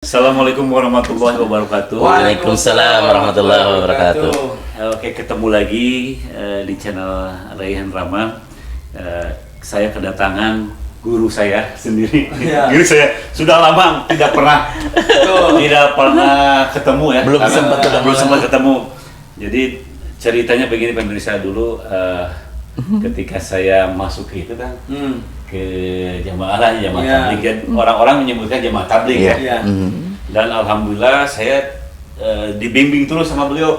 Assalamualaikum warahmatullahi wabarakatuh. Waalaikumsalam warahmatullahi wabarakatuh. Oke, ketemu lagi di channel Raihan Rama. Saya kedatangan guru saya sendiri. Ya. Guru saya sudah lama tidak pernah ketemu ya. Belum sempat ketemu. Jadi ceritanya begini pemirsa dulu. Ketika saya masuk ke itu kan. Ke jamaah tabligh kan, orang-orang menyebutkan jamaah tabligh ya. Dan alhamdulillah saya dibimbing terus sama beliau.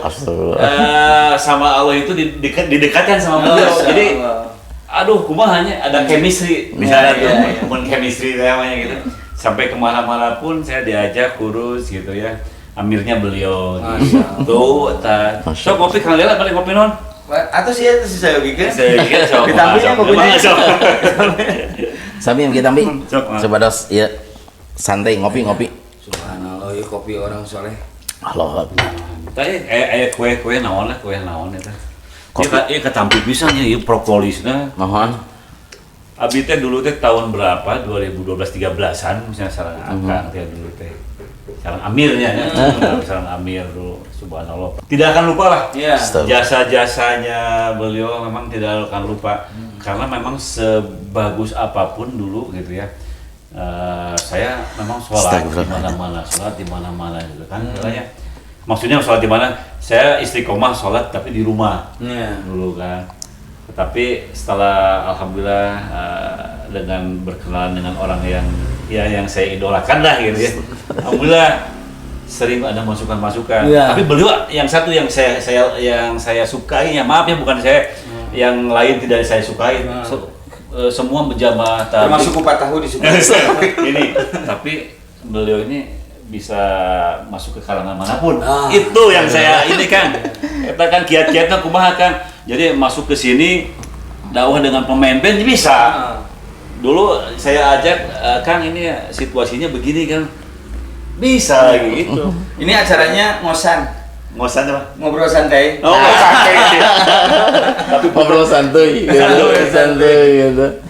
Sama Allah itu didekatkan sama beliau. Jadi aduh kumahanya ada chemistry di sana tuh, chemistry namanya gitu. Sampai kemana-mana pun saya diajak kurus gitu ya. Amirnya beliau gitu. So kopi Kang Lela balik kopi non. Atau sih saya bikin. Ditampinya kopinya. Sami yang kita ambil. Coba dos, ya santai ngopi. Subhanallah, ya kopi orang soleh. Allah. Tadi kue naon eta. Ieu ketampi pisan ya ieu propolisna. Mohon. Abi teh dulu teh tahun berapa? 2012-13an misalnya sareng Akang teh dulu teh. Sareng Amirnya ya. Sareng Amir dulu. Subhanallah. Tidak akan lupa lah. Iya. Jasa-jasanya beliau memang tidak akan lupa. Karena memang sebagus apapun dulu gitu ya. Saya memang sholat di mana-mana gitu kan. Maksudnya sholat di mana? Saya istiqomah sholat tapi di rumah dulu kan. Tetapi setelah alhamdulillah dengan berkenalan dengan orang yang saya idolakan lah gitu ya. Alhamdulillah sering ada masukan-masukan. Tapi beliau yang satu yang saya sukai ya, maaf ya bukan saya yang lain tidak saya sukai. Semua berjamaah Termasuk kupat tahu disukai. Ini tapi beliau ini bisa masuk ke kalangan manapun. Itu yang saya ini kan. Kita kan kiat-kiatnya kumaha kan. Jadi masuk ke sini dakwah dengan pemain band bisa. Dulu saya ajak Kang ini situasinya begini kan. Bisa gitu. Ini acaranya ngosan apa? ngobrol santai. Oh, santai. Tapi ngobrol santuy gitu.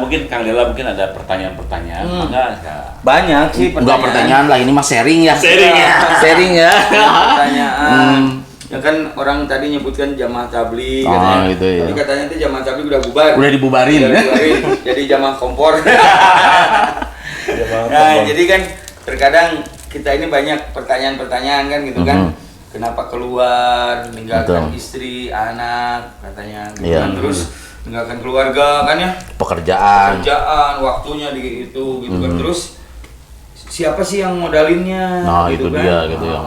Mungkin Kang Lela mungkin ada pertanyaan-pertanyaan. Enggak. Banyak sih Enggak pertanyaan lah, ini mah sharing ya. Sharing ya. Pertanyaan. Ya kan orang tadi nyebutkan jamaah tabligh katanya. Gitu ya. Jadi katanya itu jamaah tabligh udah bubar. Udah dibubarin. Jadi jamaah kompor. Nah, jadi kan terkadang kita ini banyak pertanyaan-pertanyaan kan gitu kan. Kenapa keluar, meninggalkan istri, anak, katanya gitu kan. Terus meninggalkan keluarga kan ya. Pekerjaan, waktunya di itu gitu kan. Terus siapa sih yang modalinnya? Nah, gitu itu kan? dia gitu ya.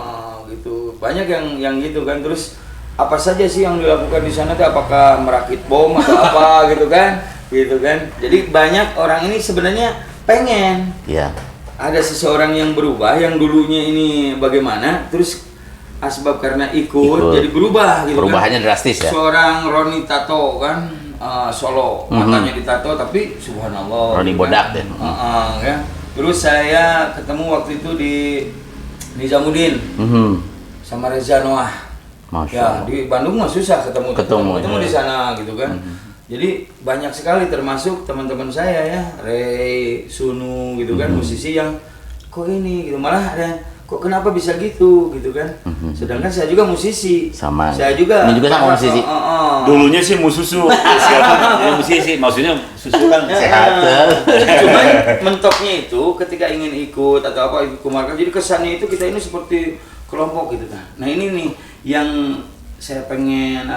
Gitu. Banyak yang gitu kan. Terus apa saja sih yang dilakukan di sana tuh, apakah merakit bom atau apa gitu kan? Gitu kan. Jadi banyak orang ini sebenarnya pengen ada seseorang yang berubah, yang dulunya ini bagaimana, terus asbab karena ikut jadi berubah gitu. Perubahannya kan drastis ya. Seorang Roni Tato kan Solo, matanya ditato tapi subhanallah Roni bodak deh. Ya. Terus saya ketemu waktu itu di Nizamuddin sama Reza Noah. Ya, di Bandung mah susah ketemu di sana gitu kan. Jadi banyak sekali termasuk teman-teman saya ya, Ray, Sunu gitu kan, musisi yang kok ini gitu, malah ada kok kenapa bisa gitu kan. Sedangkan saya juga musisi. Sama. Saya juga. Ini juga sama musisi. Dulunya sih mususu. Sekarang musisi, maksudnya susu kan sehat. Cuma mentoknya itu ketika ingin ikut atau apa ikut kumarkan, jadi kesannya itu kita ini seperti kelompok gitu kan. Nah ini nih yang saya pengen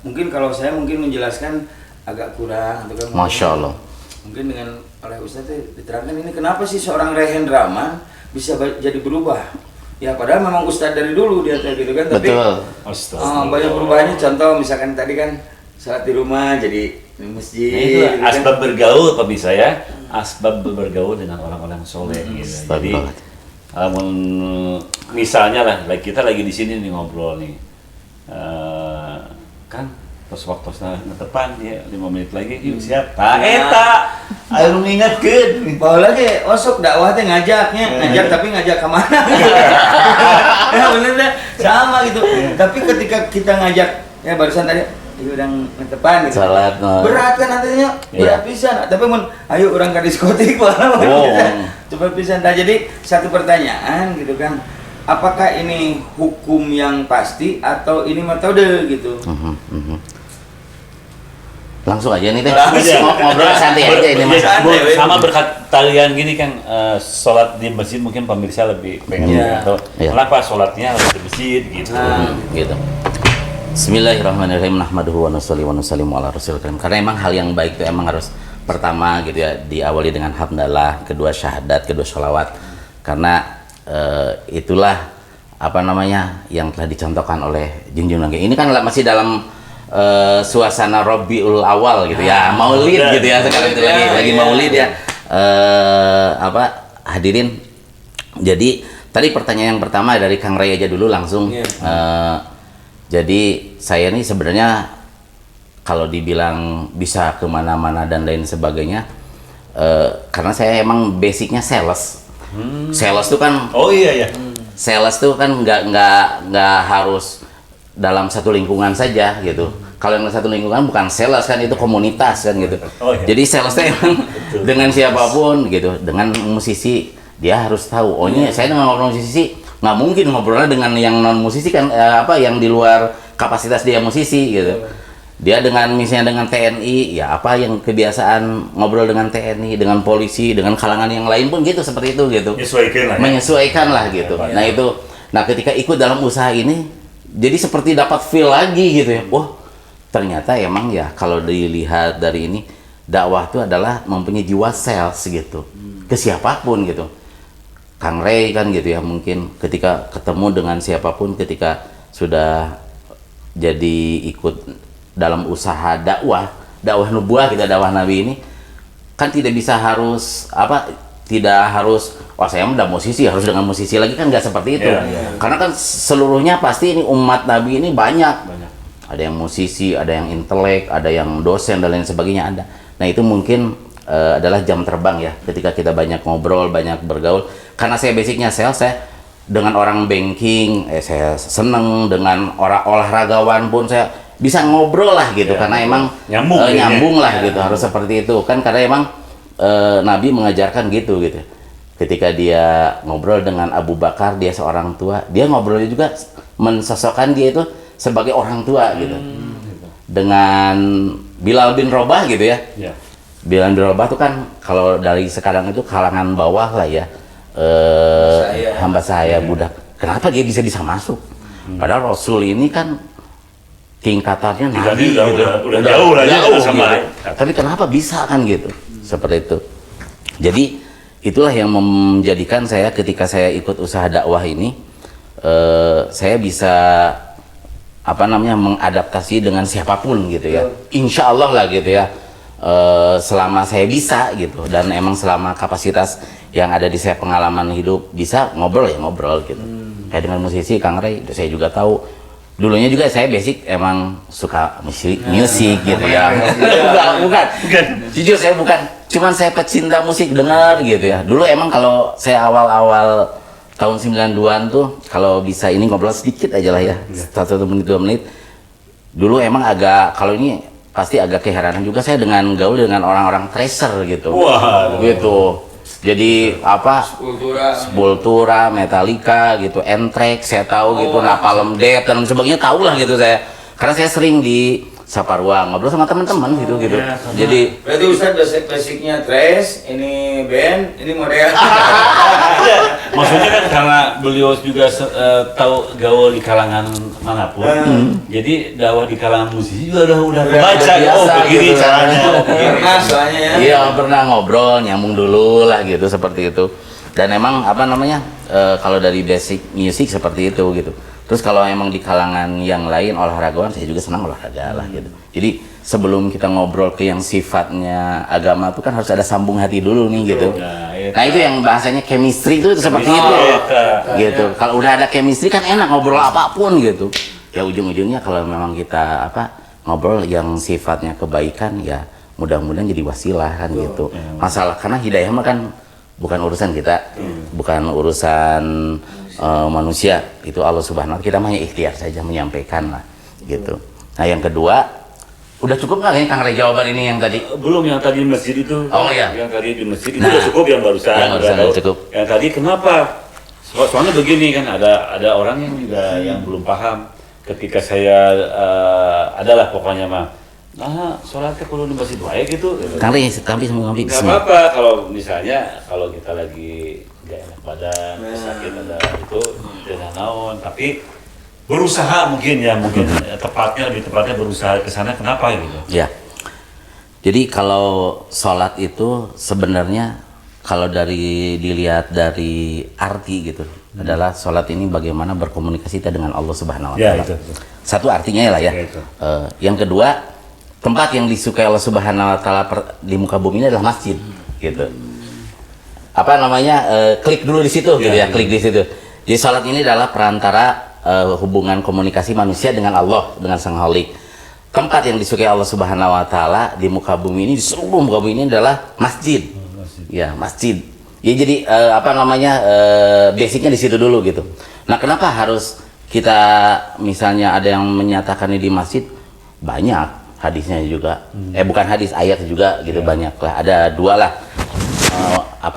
mungkin kalau saya mungkin menjelaskan agak kurang atau kan. Masya Allah. Mungkin dengan oleh Ustadz diterangkan ini kenapa sih seorang Raihan Rama bisa jadi berubah. Ya padahal memang Ustadz dari dulu dia gitu kan. Tapi banyak perubahannya. Contoh misalkan tadi kan salat di rumah jadi di masjid. Nah, itu gitu asbab kan. bergaul pemirsa ya. Asbab bergaul dengan orang-orang soleh gitu. Jadi misalnya lah kita lagi di sini nih ngobrol nih. Kan terus waktu depan ya 5 menit lagi yuk siap eta ayo ngingetkeun bahwa lagi osok dakwah teh ngajak tapi ngajak kemana ya bener deh sama gitu. Tapi ketika kita ngajak ya barusan tadi Iya udah ngetepan gitu. Salat. Berat kan artinya, berat pisan. Tapi mun ayo orang ke diskotik coba pisan. Nah, jadi satu pertanyaan gitu kan. Apakah ini hukum yang pasti atau ini metode gitu? Langsung aja nih teh. Ngobrol santai aja ini Mas. Sama berkat talian gini kan sholat di masjid mungkin pemirsa lebih pengen tahu kenapa sholatnya harus di masjid gitu. Gitu. Bismillahirrahmanirrahim. Nahmaduhu wa nusalli wa nusallimu ala rasulil karim. Karena emang hal yang baik itu emang harus pertama gitu ya diawali dengan hamdalah, kedua syahadat, kedua sholawat. Karena itulah apa namanya yang telah dicontohkan oleh junjungan ini kan masih dalam suasana Rabiul Awal gitu ya, Maulid gitu ya, sekarang itu lagi Maulid ya. Hadirin, jadi tadi pertanyaan yang pertama dari Kang Ray aja dulu langsung. Jadi saya ini sebenarnya kalau dibilang bisa kemana-mana dan lain sebagainya, karena saya emang basicnya sales. Sales tuh kan, sales tuh kan nggak harus dalam satu lingkungan saja gitu. Kalau yang satu lingkungan bukan sales kan, itu komunitas kan gitu. Jadi sales itu emang dengan siapapun gitu, dengan musisi dia harus tahu. Oh ini saya dengan ngobrol musisi nggak mungkin ngobrolnya dengan yang non musisi kan, yang di luar kapasitas dia musisi gitu. Dia dengan misalnya dengan TNI ya apa yang kebiasaan ngobrol dengan TNI, dengan polisi, dengan kalangan yang lain pun gitu, seperti itu gitu. Menyesuaikan lah gitu. Nah itu, nah ketika ikut dalam usaha ini jadi seperti dapat feel lagi gitu ya. Wah, ternyata emang ya kalau dilihat dari ini dakwah itu adalah mempunyai jiwa sales gitu. Ke siapapun gitu. Kang Ray kan gitu ya, mungkin ketika ketemu dengan siapapun, ketika sudah jadi ikut dalam usaha dakwah nubuah kita, dakwah Nabi ini kan tidak bisa harus tidak harus saya udah musisi harus dengan musisi lagi, kan nggak seperti itu. Karena kan seluruhnya pasti ini umat Nabi ini banyak. Ada yang musisi, ada yang intelek, ada yang dosen dan lain sebagainya ada. Nah itu mungkin adalah jam terbang ya, ketika kita banyak ngobrol, banyak bergaul. Karena saya basicnya sales, saya dengan orang banking, saya seneng, dengan orang olahragawan pun saya bisa ngobrol lah gitu, karena emang nyambung lah gitu, harus seperti itu kan, karena emang Nabi mengajarkan gitu. Ketika dia ngobrol dengan Abu Bakar, dia seorang tua, dia ngobrolnya juga mensosokkan dia itu sebagai orang tua gitu. Dengan Bilal bin Rabah gitu ya. Bilal bin Rabah itu kan kalau dari sekarang itu kalangan bawah lah ya, hamba saya budak. Kenapa dia bisa masuk? Padahal Rasul ini kan tingkatannya Nabi gitu. Udah jauh sama gitu. Tapi kenapa bisa kan gitu? Seperti itu. Jadi itulah yang menjadikan saya ketika saya ikut usaha dakwah ini, saya bisa mengadaptasi dengan siapapun gitu ya. Insya Allah lah gitu ya. Selama saya bisa gitu, dan emang selama kapasitas yang ada di saya, pengalaman hidup, bisa ngobrol gitu. Kayak dengan musisi Kang Ray, saya juga tahu dulunya juga saya basic emang suka musik gitu ya. bukan. Jujur saya bukan, cuman saya pecinta musik, dengar gitu ya. Dulu emang kalau saya awal-awal tahun 92-an tuh kalau bisa ini ngobrol sedikit aja lah ya, 1 menit 2 menit. Dulu emang agak, kalau ini pasti agak keheranan juga saya dengan gaul dengan orang-orang tracer gitu. Gitu. Jadi Sepultura, Metallica gitu, Anthrax saya tahu gitu, Napalm Death dan sebagainya tahu lah gitu saya. Karena saya sering di Saparua ngobrol sama teman-teman gitu. Jadi berarti Ustaz basicnya trash, ini band, ini model. Maksudnya kan karena beliau juga tahu gaul di kalangan manapun, jadi dakwah di kalangan musisi juga udah baca. Begini caranya. Soalnya ya. Iya, pernah ngobrol, nyambung dulu lah gitu, seperti itu. Dan emang kalau dari basic music seperti itu gitu. Terus kalau emang di kalangan yang lain olahragawan, saya juga senang olahraga lah gitu. Jadi sebelum kita ngobrol ke yang sifatnya agama itu kan harus ada sambung hati dulu nih gitu. Nah itu yang bahasanya chemistry itu seperti itu gitu. Kalau udah ada chemistry kan enak ngobrol apapun gitu. Ya ujung-ujungnya kalau memang kita ngobrol yang sifatnya kebaikan, ya mudah-mudahan jadi wasilah kan gitu. Masalah karena hidayah mah kan bukan urusan kita, bukan urusan manusia, itu Allah Subhanahu wa Ta'ala. Kita hanya ikhtiar saja menyampaikan lah gitu. Nah yang kedua, Udah cukup nggak Kang Rey jawaban ini yang tadi? Belum, yang tadi di masjid itu. Oh iya. Yang tadi di masjid itu udah cukup, yang barusan. Yang barusan udah cukup. Yang tadi kenapa? Soalnya begini kan, ada orang yang juga yang belum paham. Ketika saya adalah pokoknya mah, nah sholatnya perlu di masjid wae gitu. Kang Rey, kami semua kami. Nggak apa-apa kalau misalnya kalau kita lagi nggak enak badan, sakit ada itu tidak naon, tapi berusaha mungkin lebih tepatnya berusaha ke sana. Kenapa gitu? Ya. Jadi kalau sholat itu sebenarnya kalau dilihat dari arti gitu adalah sholat ini bagaimana berkomunikasi kita dengan Allah Subhanahu Wa Taala. Itu. Satu artinya lah ya. Yang kedua, tempat yang disukai Allah Subhanahu Wa Taala di muka bumi ini adalah masjid, gitu. Apa namanya? Klik dulu di situ, gitu ya. Klik di situ. Jadi sholat ini adalah perantara hubungan komunikasi manusia dengan Allah, dengan Sang Holik. Tempat yang disukai Allah Subhanahu Wa Taala di muka bumi ini, di seluruh muka bumi ini adalah masjid. Ya, masjid. Ya jadi basicnya di situ dulu gitu. Nah, kenapa harus kita misalnya ada yang menyatakan ini di masjid? Banyak hadisnya juga. Bukan hadis, ayat juga gitu, banyak lah. Ada dua lah.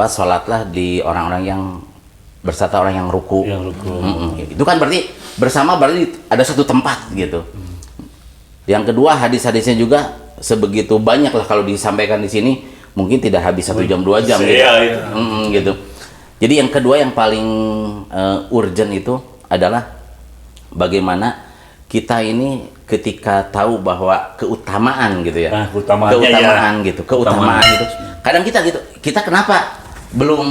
Sholatlah di orang-orang yang berserta orang yang ruku. Itu kan berarti bersama, berarti ada satu tempat gitu. Yang kedua, hadis-hadisnya juga sebegitu banyak lah, kalau disampaikan di sini mungkin tidak habis 1 jam 2 jam gitu. Gitu. Jadi yang kedua yang paling urgent itu adalah bagaimana kita ini ketika tahu bahwa keutamaan gitu ya. Keutamaan gitu. Kadang kita gitu. Kita kenapa belum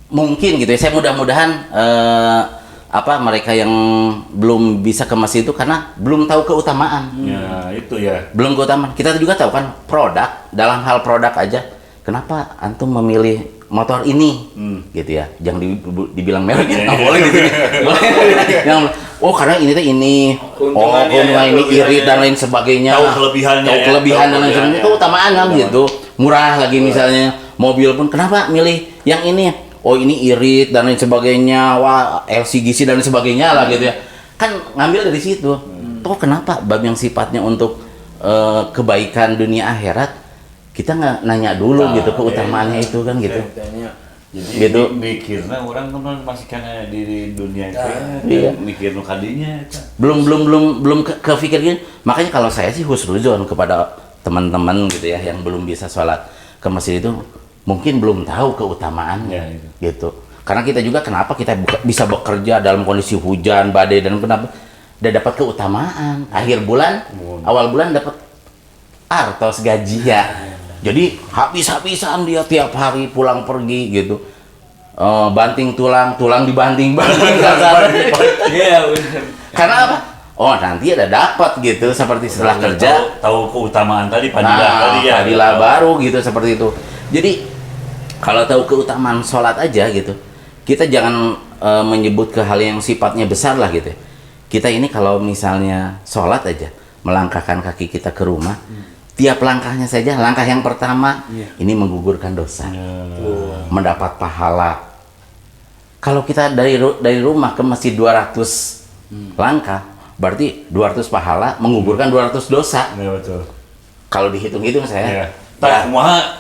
mungkin gitu ya, saya mudah-mudahan mereka yang belum bisa ke masjid itu karena belum tahu keutamaan. Ya, itu ya. Belum keutamaan. Kita juga tahu kan produk, dalam hal produk aja. Kenapa antum memilih motor ini? Gitu ya. Jangan dibilang merek ya. Nggak boleh gitu. Karena ini tuh ini. Keuntungan ini irit dan lain sebagainya. Tahu kelebihannya. Tahu kelebihan dan lain sebagainya. Keutamaan kan gitu. Murah lagi misalnya. Mobil pun kenapa milih yang ini? Oh ini irit dan lain sebagainya, wah LCGC dan lain sebagainya lah gitu ya. Kan ngambil dari situ. Toh kenapa bab yang sifatnya untuk kebaikan dunia akhirat kita nggak nanya dulu gitu keutamaannya itu kan gitu. Jadi gitu. Mikirnya orang kan masih karena di dunia itu mikir kadinya. Belum kepikir gini. Makanya kalau saya sih husnuzon kepada teman-teman gitu ya yang belum bisa sholat ke masjid itu, mungkin belum tahu keutamaannya gitu. Karena kita juga kenapa kita bisa bekerja dalam kondisi hujan, badai, dan kenapa udah dapat keutamaan. Akhir bulan, awal bulan dapat artos gaji ya. Jadi habis-habisan dia tiap hari pulang pergi gitu. Banting tulang dibanting. Karena apa? Oh nanti ada dapat gitu seperti setelah kerja. Tahu keutamaan tadi padilah baru gitu seperti itu. Jadi kalau tahu keutamaan sholat aja gitu, kita jangan menyebut ke hal yang sifatnya besar lah gitu. Kita ini kalau misalnya sholat aja, melangkahkan kaki kita ke rumah, tiap langkahnya saja, langkah yang pertama ini menggugurkan dosa, mendapat pahala. Kalau kita dari rumah ke masjid 200 langkah, berarti 200 pahala menggugurkan 200 dosa. Iya betul. Kalau dihitung-hitung saya.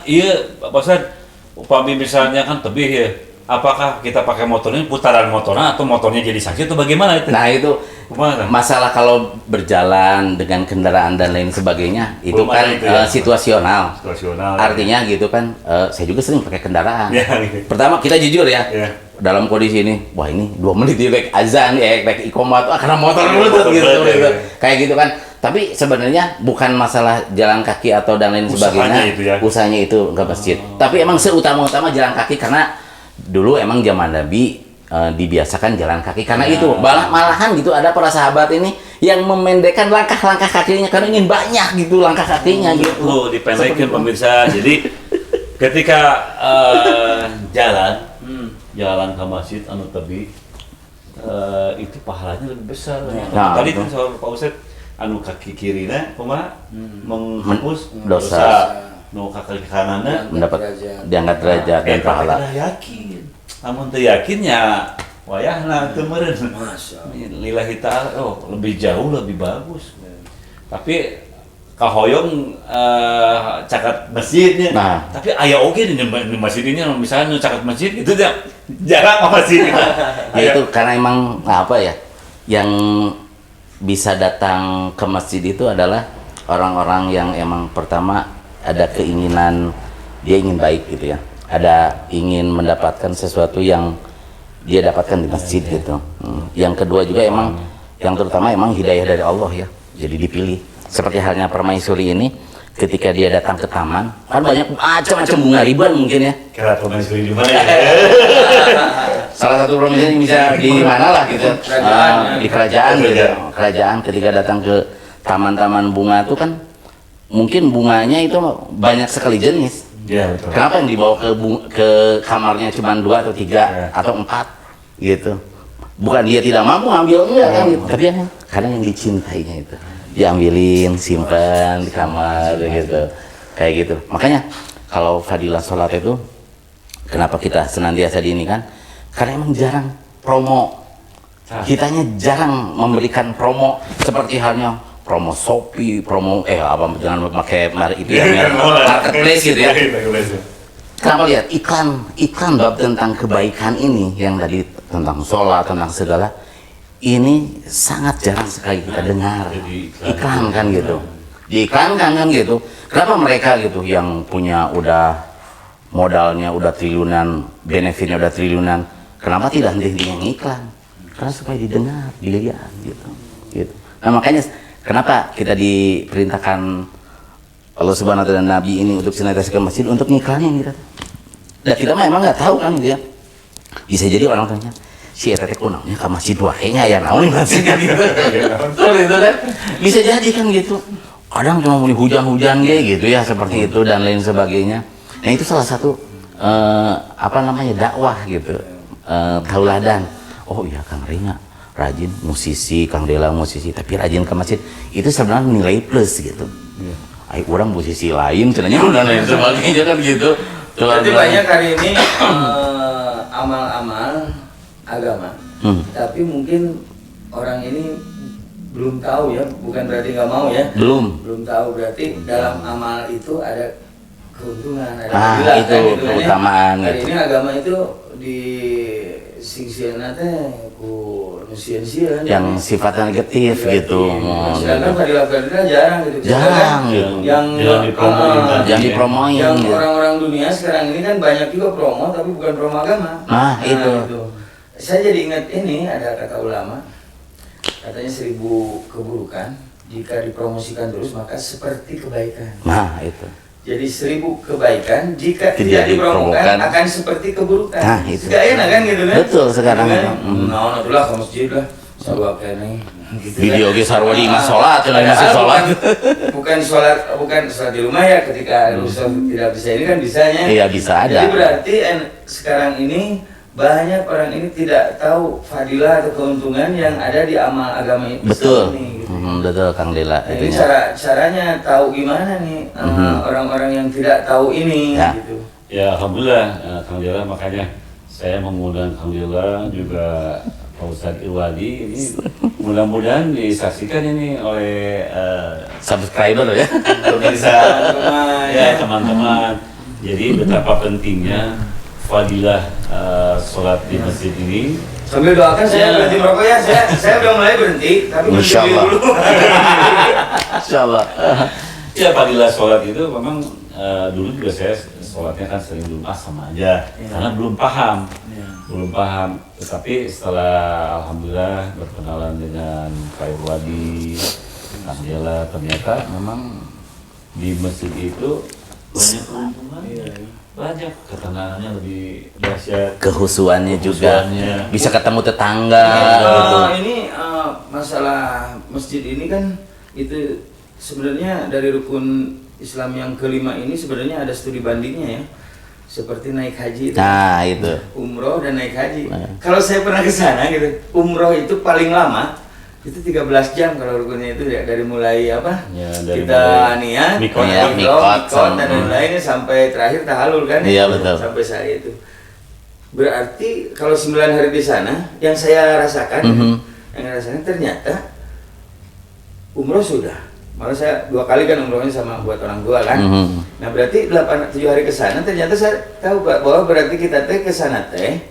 Iya, Pak Ustad, upami misalnya kan tebih ya, apakah kita pakai motornya putaran motornya atau motornya jadi saksi atau bagaimana itu? Nah itu masalah kalau berjalan dengan kendaraan dan lain sebagainya itu belum kan itu ya, situasional. Artinya gitu kan, saya juga sering pakai kendaraan. Pertama kita jujur ya, dalam kondisi ini, wah ini 2 menit ya kayak azan ya, kayak ikomat, karena motor dulu gitu, kayak gitu kan. Tapi sebenarnya bukan masalah jalan kaki atau dan lain sebagainya. Usahanya itu nggak masjid. Tapi emang seutama-utama jalan kaki karena dulu emang zaman Nabi dibiasakan jalan kaki karena itu. Malahan gitu ada para sahabat ini yang memendekkan langkah-langkah kakinya karena ingin banyak gitu langkah kakinya gitu. Dipendekkan pemirsa. Jadi ketika jalan ke masjid anu tebi itu pahalanya lebih besar. Tadi kan soal Pak Ustad anu kaki kirina menghapus dosa, nu kaki kananna mendapat diangkat derajat dan pahala. Yakin, namun teu yakinnya wayahna teu meureun. Lillahi ta'ala lebih jauh lebih bagus. Tapi kahoyong cakat masjidnya. Nah. Tapi aya oge di masjid ini misalnya cakat masjid itu jarang apa masjid. Ya itu karena emang apa ya, yang bisa datang ke masjid itu adalah orang-orang yang emang pertama ada keinginan, dia ingin baik gitu ya, ada ingin mendapatkan sesuatu yang dia dapatkan di masjid gitu. Yang kedua juga emang yang terutama emang hidayah dari Allah ya, jadi dipilih. Seperti halnya permaisuri ini, ketika dia datang ke taman, kan banyak macam-macam bunga ribuan mungkin ya. Kira permaisuri di mana ya? Salah satu permaisuri bisa di mana lah gitu, di kerajaan gitu. Kerajaan ketika datang ke taman-taman bunga itu kan, mungkin bunganya itu banyak sekali jenis. Ya, betul. Kenapa yang dibawa ke kamarnya cuma 2 atau 3 atau 4 gitu? Bukan dia tidak mampu ngambil enggak kan gitu. Tapi kadang yang dicintainya itu diambilin, simpan di kamar gitu. Kayak gitu. Makanya kalau fadilah sholat itu kenapa kita senantiasa ini kan? Karena emang jarang promo. Kitanya jarang memberikan promo seperti halnya promo Shopee, promo jangan pakai itu ya, marketplace gitu ya. Kenapa lihat iklan bab tentang kebaikan ini yang tadi tentang sholat, tentang segala ini sangat jarang sekali kita dengar. Iklan kan gitu, diiklankan kan gitu. Kenapa mereka gitu yang punya udah modalnya udah triliunan, benefitnya udah triliunan, kenapa tidak henti-hentinya iklan? Karena supaya didengar, dilihat gitu. Nah makanya kenapa kita diperintahkan Allah Subhanahu wa Ta'ala dan Nabi ini untuk senantiasa ke masjid untuk ngiklanin gitu. Dan kita memang nggak tahu kan gitu ya. Bisa jadi orang tanya, si eta teh kunaonnya ka masjid wae nya aya naon masjid kan gitu. Betul itu kan. Bisa jadi kan gitu. Kadang cuma muni hujan-hujan gitu ya seperti itu dan lain sebagainya. Nah itu salah satu dakwah gitu. Tauladan. Oh iya Kang Ringa rajin musisi, Kang Dela musisi, tapi rajin ke masjid itu sebenarnya nilai plus gitu. Ayo orang musisi lain, cenanya dan lain sebagainya kan gitu. Jadi banyak hari ini amal-amal agama, tapi mungkin orang ini belum tahu ya, bukan berarti nggak mau ya. Belum tahu berarti dalam amal itu ada keuntungan, ada itu gitu, keutamaan. Hari ini agama itu di singsiana teh sieun yang sifatnya negatif gitu. Sedangkan fadilah-fadilah jarang gitu. Jarang gitu. Yang dipromoin. Yang orang-orang dunia sekarang ini kan banyak juga promo tapi bukan promo agama. Nah, itu. Saya jadi ingat ini ada kata ulama. Katanya 1000 keburukan jika dipromosikan terus maka seperti kebaikan. Nah, itu. Jadi 1000 kebaikan jika tidak dipromokan akan seperti keburukan. Nah, itu. Gak enak kan gitu kan? Betul sekarang itu. Nah, itulah ke masjid lah. Sabab kene. Gitu video ge sarwa di imah salat, masih salat. Bukan salat di rumah ya ketika tidak bisa ini kan bisanya. Iya, bisa ada. Jadi berarti sekarang ini banyak orang ini tidak tahu fadilah atau keuntungan yang ada di amal agama ini. Betul. Ini, gitu. Betul Kang Dela. Nah, ini caranya tahu gimana nih orang-orang yang tidak tahu ini ya. gitu. Ya alhamdulillah Kang Dela, makanya saya mengundang Kang Dela juga Pak Ustadz Irwadi ini mudah-mudahan disaksikan ini oleh subscriber ya. Pemirsa ya teman-teman. Jadi betapa pentingnya fadilah sholat di masjid ini. Sambil doakan saya berhenti merokok ya, saya udah mulai berhenti, tapi Insya Allah. dulu. Insya Allah. Ya fadilah sholat itu memang dulu juga saya sholatnya kan sering belum sama aja, karena belum paham. Tetapi setelah alhamdulillah berkenalan dengan Pak Irwadi, Kang Dela, ternyata memang di masjid itu banyak keuntungan. Banyak ketenangannya lebih dahsyat, Kehusuannya juga bisa ketemu tetangga gitu. Ini masalah masjid ini kan itu sebenarnya dari rukun Islam yang kelima ini sebenarnya ada studi bandingnya ya, seperti naik haji itu. Nah itu Umroh dan naik haji. Kalau saya pernah ke sana gitu, umroh itu paling lama itu 13 jam kalau rukunnya itu ya, dari mulai apa kita niat mikot dan lain-lainnya sampai terakhir tahalul kan. Iya betul. Sampai saya itu berarti kalau 9 hari di sana yang saya rasakan yang rasakan ternyata umroh sudah Malah saya 2 kali kan umrohnya sama buat orang tua kan. Nah berarti 8-7 hari ke sana ternyata saya tahu Pak bahwa berarti kita teh ke sana teh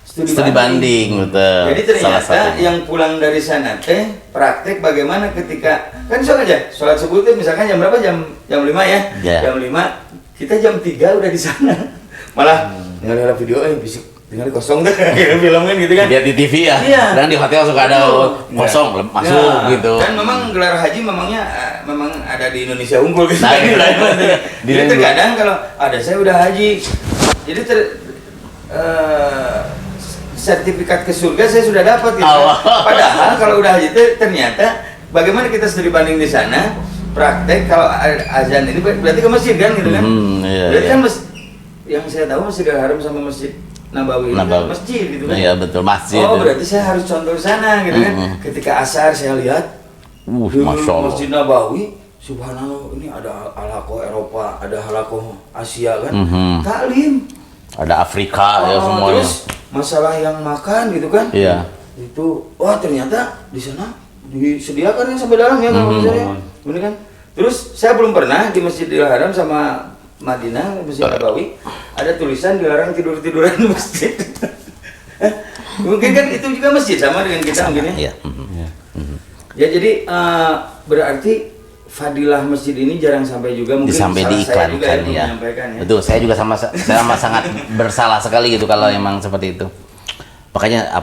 studi banding, betul. Jadi ternyata yang pulang dari sana teh praktek bagaimana ketika kan sholat subuh itu misalkan jam berapa, jam 5 ya. Jam 5 kita jam 3 udah di sana. Malah dengar video bisik tinggal kosong deh film kan gitu kan. Lihat di TV ya. Iya. Dan di hotel suka ada kosong masuk gitu. Kan memang gelar haji memang ada di Indonesia unggul gitu. Nah, Jadi terkadang kalau ada saya udah haji. Jadi sertifikat ke surga saya sudah dapat gitu. Padahal kalau udah haji ternyata bagaimana kita studi banding di sana praktek kalau azan ini berarti ke masjid kan gitu kan. Berarti kan yang saya tahu Masjidil Haram sama Masjid Nabawi ini kan masjid gitu kan. Iya betul, masjid. Oh berarti saya harus contoh sana gitu kan. Ketika asar saya lihat Masya Allah. Masjid Nabawi subhanallah ini ada halaqah Eropa, ada halaqah Asia kan. Taklim. Ada Afrika ya semuanya. Terus masalah yang makan gitu kan. Iya. Itu wah ternyata di sana disediakan yang sampai dalam ya kalau misalnya. Bener kan? Terus saya belum pernah di Masjidil Haram sama Madinah, Masjid Nabawi ada tulisan dilarang tidur-tiduran di masjid. Mungkin kan itu juga masjid sama dengan kita mungkin ya. Ya jadi berarti fadilah masjid ini jarang sampai juga mungkin sampai diiklankan ya. Betul, saya juga sama sangat bersalah sekali gitu kalau emang seperti itu. Makanya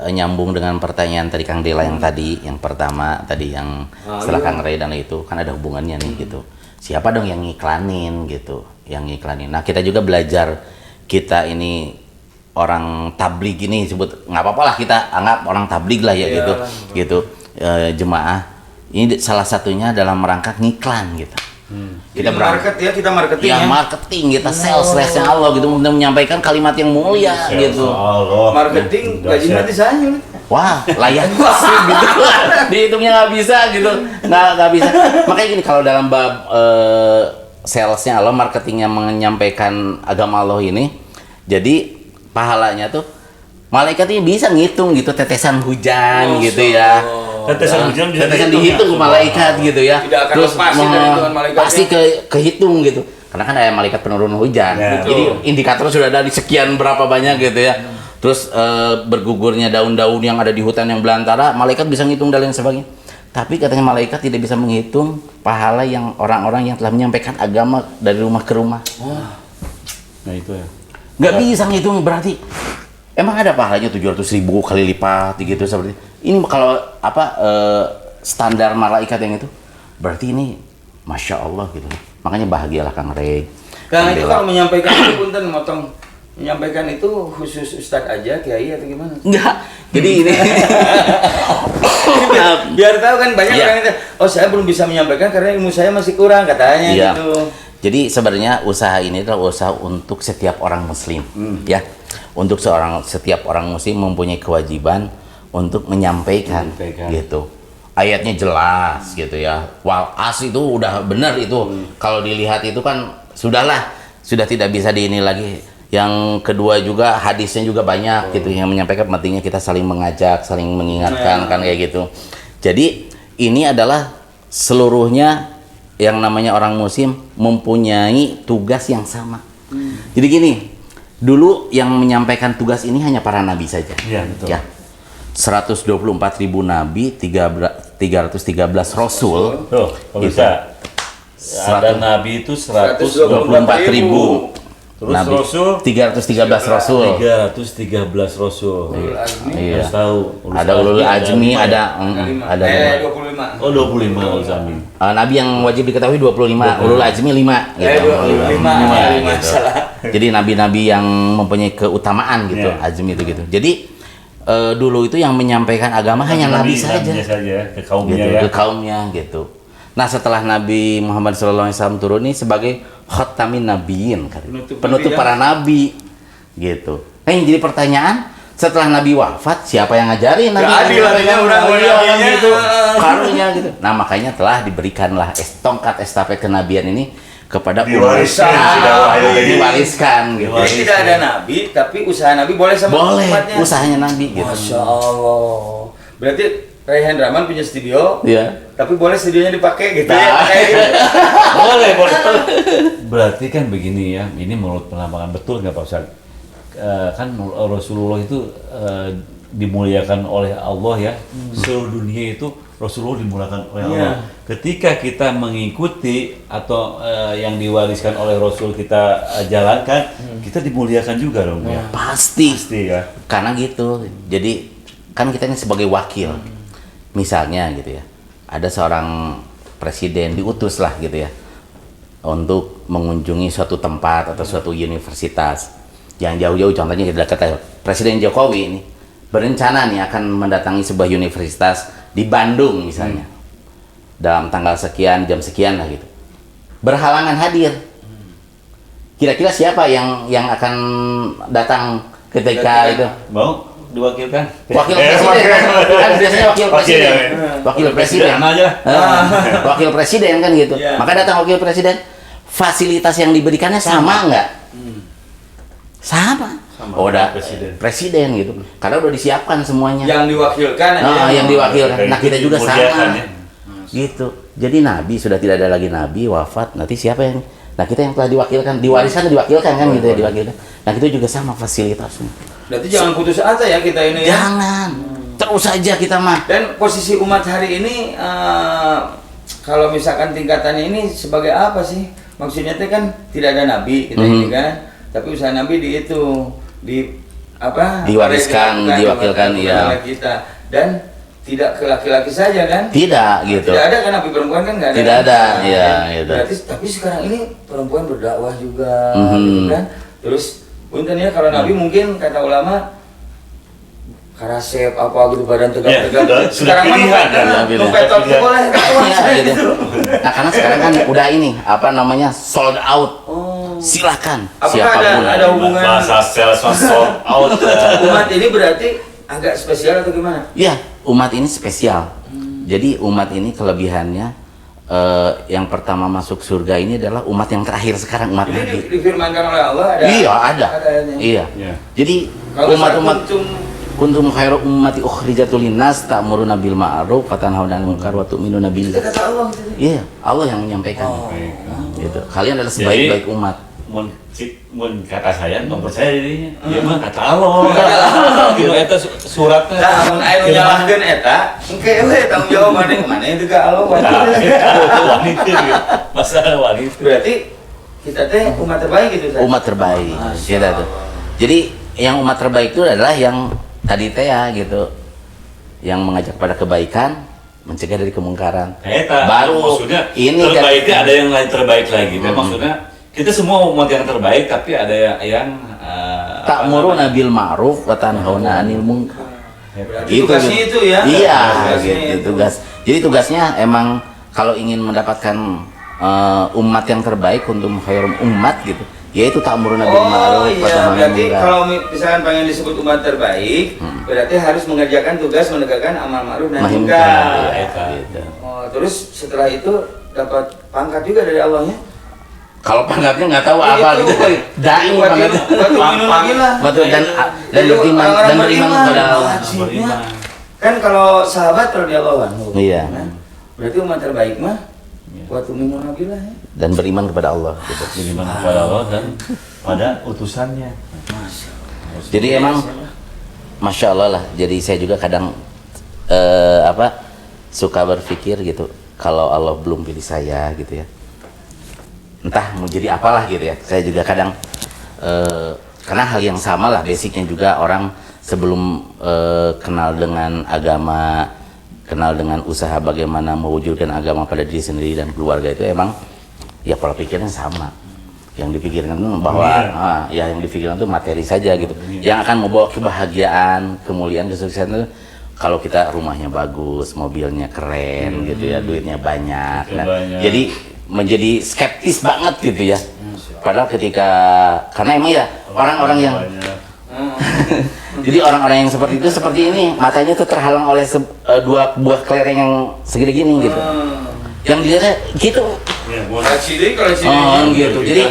nyambung dengan pertanyaan tadi Kang Dela yang tadi, yang pertama tadi yang setelah Kang Ray dan itu kan ada hubungannya nih gitu. Siapa dong yang ngiklanin gitu, yang ngiklanin. Nah kita juga belajar, kita ini orang tabligh ini sebut nggak apa-apa lah kita anggap orang tabligh lah ya gitu jemaah. Ini salah satunya dalam rangka ngiklan gitu. Kita kita marketing ya. Marketing, kita salesnya Allah gitu untuk menyampaikan kalimat yang mulia gitu. Marketing gajinya di sana. Wah, layak sih gitu. Dihitungnya nggak bisa gitu. Nggak bisa. Makanya gini kalau dalam bab salesnya Allah, marketingnya menyampaikan agama Allah ini, jadi pahalanya tuh malaikat ini bisa ngitung gitu tetesan hujan gitu ya. Tetesan hujan bisa dihitung malaikat gitu ya. Tidak akan terus lepas dari hitungan malaikatnya. pasti kehitung gitu. Karena kan ada malaikat penurun hujan. Ya, jadi indikator sudah ada di sekian berapa banyak gitu ya. Terus bergugurnya daun-daun yang ada di hutan yang belantara, malaikat bisa ngitung dan lain sebagainya. Tapi katanya malaikat tidak bisa menghitung pahala yang orang-orang yang telah menyampaikan agama dari rumah ke rumah. Nah itu ya. Nggak bisa ngitung berarti. Emang ada pahalanya 700.000 kali lipat gitu seperti ini. Kalau standar malaikat yang itu berarti ini Masya Allah gitu. Makanya bahagialah Kang Ray. Kang itu kalau menyampaikan itu punten motong, menyampaikan itu khusus Ustadz aja, Kiai atau gimana? Enggak. Jadi ini biar tahu kan banyak orang itu, oh saya belum bisa menyampaikan karena ilmu saya masih kurang katanya gitu. Jadi sebenarnya usaha ini adalah usaha untuk setiap orang muslim ya. Untuk setiap orang muslim mempunyai kewajiban untuk menyampaikan. Gitu. Ayatnya jelas gitu ya. Wal as itu udah benar itu. Kalau dilihat itu kan sudah tidak bisa ini lagi. Yang kedua juga hadisnya juga banyak gitu yang menyampaikan pentingnya kita saling mengajak, saling mengingatkan kan kayak gitu. Jadi ini adalah seluruhnya yang namanya orang muslim mempunyai tugas yang sama. Jadi gini, dulu yang menyampaikan tugas ini hanya para nabi saja. Iya, betul. Ya. 124.000 nabi, 313 rasul. Tuh, kalau bisa. Ada nabi itu 124.000. Terus nabi, rasul 313 rasul. 313 rasul. Iya. Harus tahu. Ada ulul azmi, ada 25. Oh, 25 ulul azmi. Nabi yang wajib diketahui 25, ulul azmi 5 gitu. 25 gitu. Jadi nabi-nabi yang mempunyai keutamaan gitu, azmi itu gitu. Jadi dulu itu yang menyampaikan agama hanya nabi saja. Ke kaumnya gitu, ya. ke kaumnya gitu. Nah, setelah Nabi Muhammad SAW turun ini sebagai khatamin nabiyyin, penutup para nabi gitu. Nah, yang jadi pertanyaan, setelah Nabi wafat siapa yang ngajarin Nabi? Adil artinya orang gitu. Karunya gitu. Nah, makanya telah diberikanlah tongkat estafet kenabian ini kepada diwariskan gitu. Jadi tidak ada nabi, tapi usaha nabi boleh sama boleh umatnya. usahanya nabi gitu. Masya Allah. Berarti Raihan Rahman punya studio. Iya. Tapi boleh studionya dipakai gitu Nah. ya. Pakai gitu. Boleh. Berarti kan begini ya, ini menurut penambangan betul nggak Pak Ustaz? Kan Rasulullah itu dimuliakan oleh Allah ya. Seluruh dunia itu Rasulullah dimuliakan oleh Allah. Ketika kita mengikuti atau yang diwariskan oleh Rasul kita jalankan, kita dimuliakan juga dong ya. Pasti ya. Karena gitu. Jadi kan kita ini sebagai wakil. Misalnya gitu ya. Ada seorang presiden diutus lah gitu ya untuk mengunjungi suatu tempat atau suatu universitas yang jauh-jauh, contohnya kita kata Presiden Jokowi ini berencana nih akan mendatangi sebuah universitas di Bandung misalnya dalam tanggal sekian, jam sekian lah gitu, berhalangan hadir. Kira-kira siapa yang akan datang ketika itu? Mau diwakilkan? Wakil presiden kan biasanya wakil presiden wakil presiden kan gitu. Maka datang wakil presiden, fasilitas yang diberikannya sama nggak? Sama. Udah presiden gitu, karena udah disiapkan semuanya Yang diwakilkan yang diwakilkan. Nah kita juga sama ya. gitu. Jadi nabi sudah tidak ada lagi, nabi wafat, nanti siapa yang, nah kita yang telah diwakilkan, diwariskan diwakilkan kan gitu ya, diwakilkan. Nah kita juga sama fasilitasnya. Berarti jangan putus asa ya kita ini ya. Jangan, terus saja kita mah. Dan posisi umat hari ini kalau misalkan tingkatannya ini sebagai apa sih? Maksudnya itu kan tidak ada nabi kita ini kan, tapi usaha nabi di itu diwariskan, diwakilkan ya kita, dan tidak ke laki-laki saja kan? Tidak gitu. Tidak ada kan nabi perempuan kan nggak ada. Tidak ada, ya gitu. Berarti tapi sekarang ini perempuan berdakwah juga, gitu kan? Terus punten ya kalau nabi mungkin kata ulama karasep apa gitu badan tegak-tegak. Sekarang mah dompet boleh gitu. Nah karena sekarang kan udah ini apa namanya sold out. Silakan. Apakah ada hubungan bahasa sales sold out? Umat ini berarti agak spesial atau gimana? Iya, umat ini spesial. Jadi umat ini kelebihannya yang pertama masuk surga ini adalah umat yang terakhir sekarang, umat Nabi. Ini difirmankan oleh Allah ada. Iya, ada. Iya. Jadi umat-umat kuntum khairu ummati ukhrijatul linnas ta'muruna bil ma'ruf wa tanhauna 'anil munkar wa tu'minuna billah. Kata Allah. Iya, Allah yang menyampaikan. Gitu. Kalian adalah sebaik-baik umat. Mun kata saya nggak percaya dirinya, dia mah kata Allah. Gitu eta suratnya. Nah, mun aya nu nyalahkeun eta, engke we tanggung jawab mana itu ke Allah. Wanita masalah wanita. Berarti kita teh umat terbaik gitu kan? Umat terbaik. Gitu tuh. Jadi yang umat terbaik itu adalah yang tadi teh ya gitu. Yang mengajak pada kebaikan, mencegah dari kemungkaran. Baru maksudnya ini terbaiknya ada yang lain terbaik lagi. Maksudnya kita semua umat yang terbaik, tapi ada yang ta'muruna bil ma'ruf wa tanhauna 'anil munkar. Tugasnya itu ya. Iya, gitu tugas. Jadi tugasnya emang kalau ingin mendapatkan umat yang terbaik untuk khairum umat gitu, yaitu ta'muruna bil ma'ruf wa tanhauna 'anil berarti munkar. kalau misalkan pengen disebut umat terbaik, berarti harus mengerjakan tugas menegakkan amal ma'ruf nahi munkar. Gitu. Terus setelah itu dapat pangkat juga dari Allahnya. Kalau pangkatnya nggak tahu apa gitu, dai pangkatnya. Batu dan beriman kepada Allah. Kan kalau sahabat radhiyallahu anhu. Iya. Berarti umat terbaik mah waktu minum nabilah ya. Dan beriman kepada Allah. Gitu. Beriman kepada Allah dan pada utusannya. Jadi emang, masya Allah lah. Jadi saya juga kadang suka berpikir gitu. Kalau Allah belum pilih saya gitu ya. Entah mau jadi apalah gitu ya. Saya juga kadang karena hal yang sama lah basicnya juga orang sebelum kenal dengan agama, kenal dengan usaha bagaimana mewujudkan agama pada diri sendiri dan keluarga itu emang ya pola pikirnya sama. Yang dipikirkan itu bahwa yang dipikirkan itu materi saja gitu. Yang akan membawa kebahagiaan, kemuliaan, kesuksesan itu kalau kita rumahnya bagus, mobilnya keren gitu ya, duitnya banyak. Nah, jadi menjadi skeptis banget gitu ya. Padahal karena emang ya orang-orang yang jadi orang-orang yang seperti itu seperti ini, matanya tuh terhalang oleh dua buah kelereng yang segede gini gitu. Yang dilihatnya gitu. Gitu. Jadi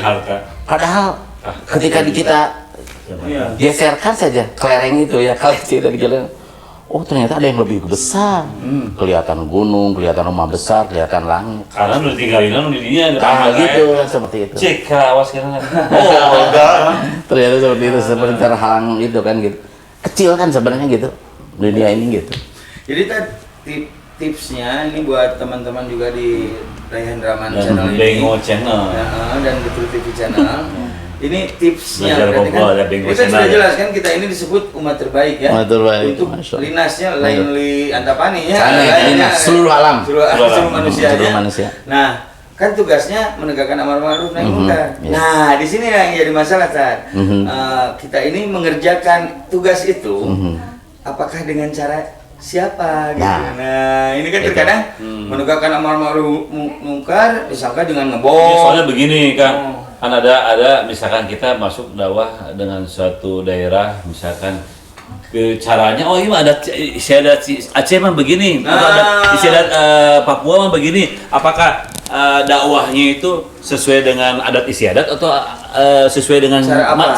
padahal ketika kita geserkan saja kelereng itu ya, kalau tidak digelar, oh ternyata ada yang lebih besar. Kelihatan gunung, kelihatan rumah besar, kelihatan langit. Karena udah tinggalin di dunia gitu, seperti itu. Cek awas kan. Oh, enggak. Ternyata seperti itu, seperti terhalang itu kan gitu. Kecil kan sebenarnya gitu. Dunia ini gitu. Jadi tipsnya ini buat teman-teman juga di Raihan Rahman channel ini. Bengo channel. Dan Betul TV channel. Ini tipsnya Belajar berarti kan Bongo, ada Bengo kita channel sudah ya. jelas kan kita ini disebut umat terbaik ya. Umat terbaik, Untuk Masya Allah. linasnya Lainli Antapani ya. Linas, seluruh alam. Seluruh manusia. Seluruh manusia. Nah, kan tugasnya menegakkan amar ma'ruf nahi munkar. Nah, di sini yang jadi masalah Tad. Kita ini mengerjakan tugas itu apakah dengan cara siapa gitu. Nah, ini kan terkadang menegakkan amar ma'ruf munkar disangka dengan ngebom. Soalnya begini kan. Kan ada misalkan kita masuk dakwah dengan suatu daerah misalkan ke caranya ini ada istiadat Aceh mah begini atau ada istiadat Papua mah begini, apakah dakwahnya itu sesuai dengan adat istiadat atau sesuai dengan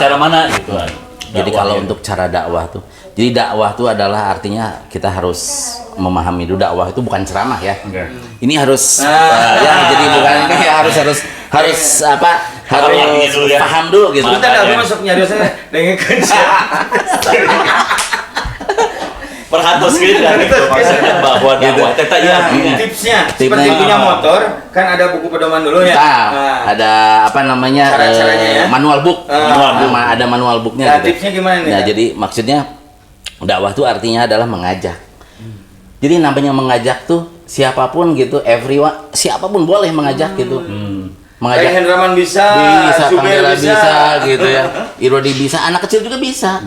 cara mana gitu kan. Jadi kalau untuk cara dakwah tuh, jadi dakwah tuh adalah artinya kita harus memahami dulu dakwah itu bukan ceramah ya. Ini harus ya jadi bukan harus apa? Harus paham dulu gitu. Kita udah masuk nyari saya dengan kerja. Perhatos gitu kan itu maksudnya bahwa dakwah teta ya tipsnya seperti punya motor kan ada buku pedoman dulu ya. Ada apa namanya cara-caranya ya. Manual book. Ada manual booknya. Nah, tipsnya gimana nih? Nah, jadi maksudnya dakwah itu artinya adalah mengajak. Jadi namanya mengajak tuh siapapun gitu, everyone, siapapun boleh mengajak gitu. Mengajak Raihan Rahman bisa Kangdela bisa gitu ya. Irodi bisa, anak kecil juga bisa.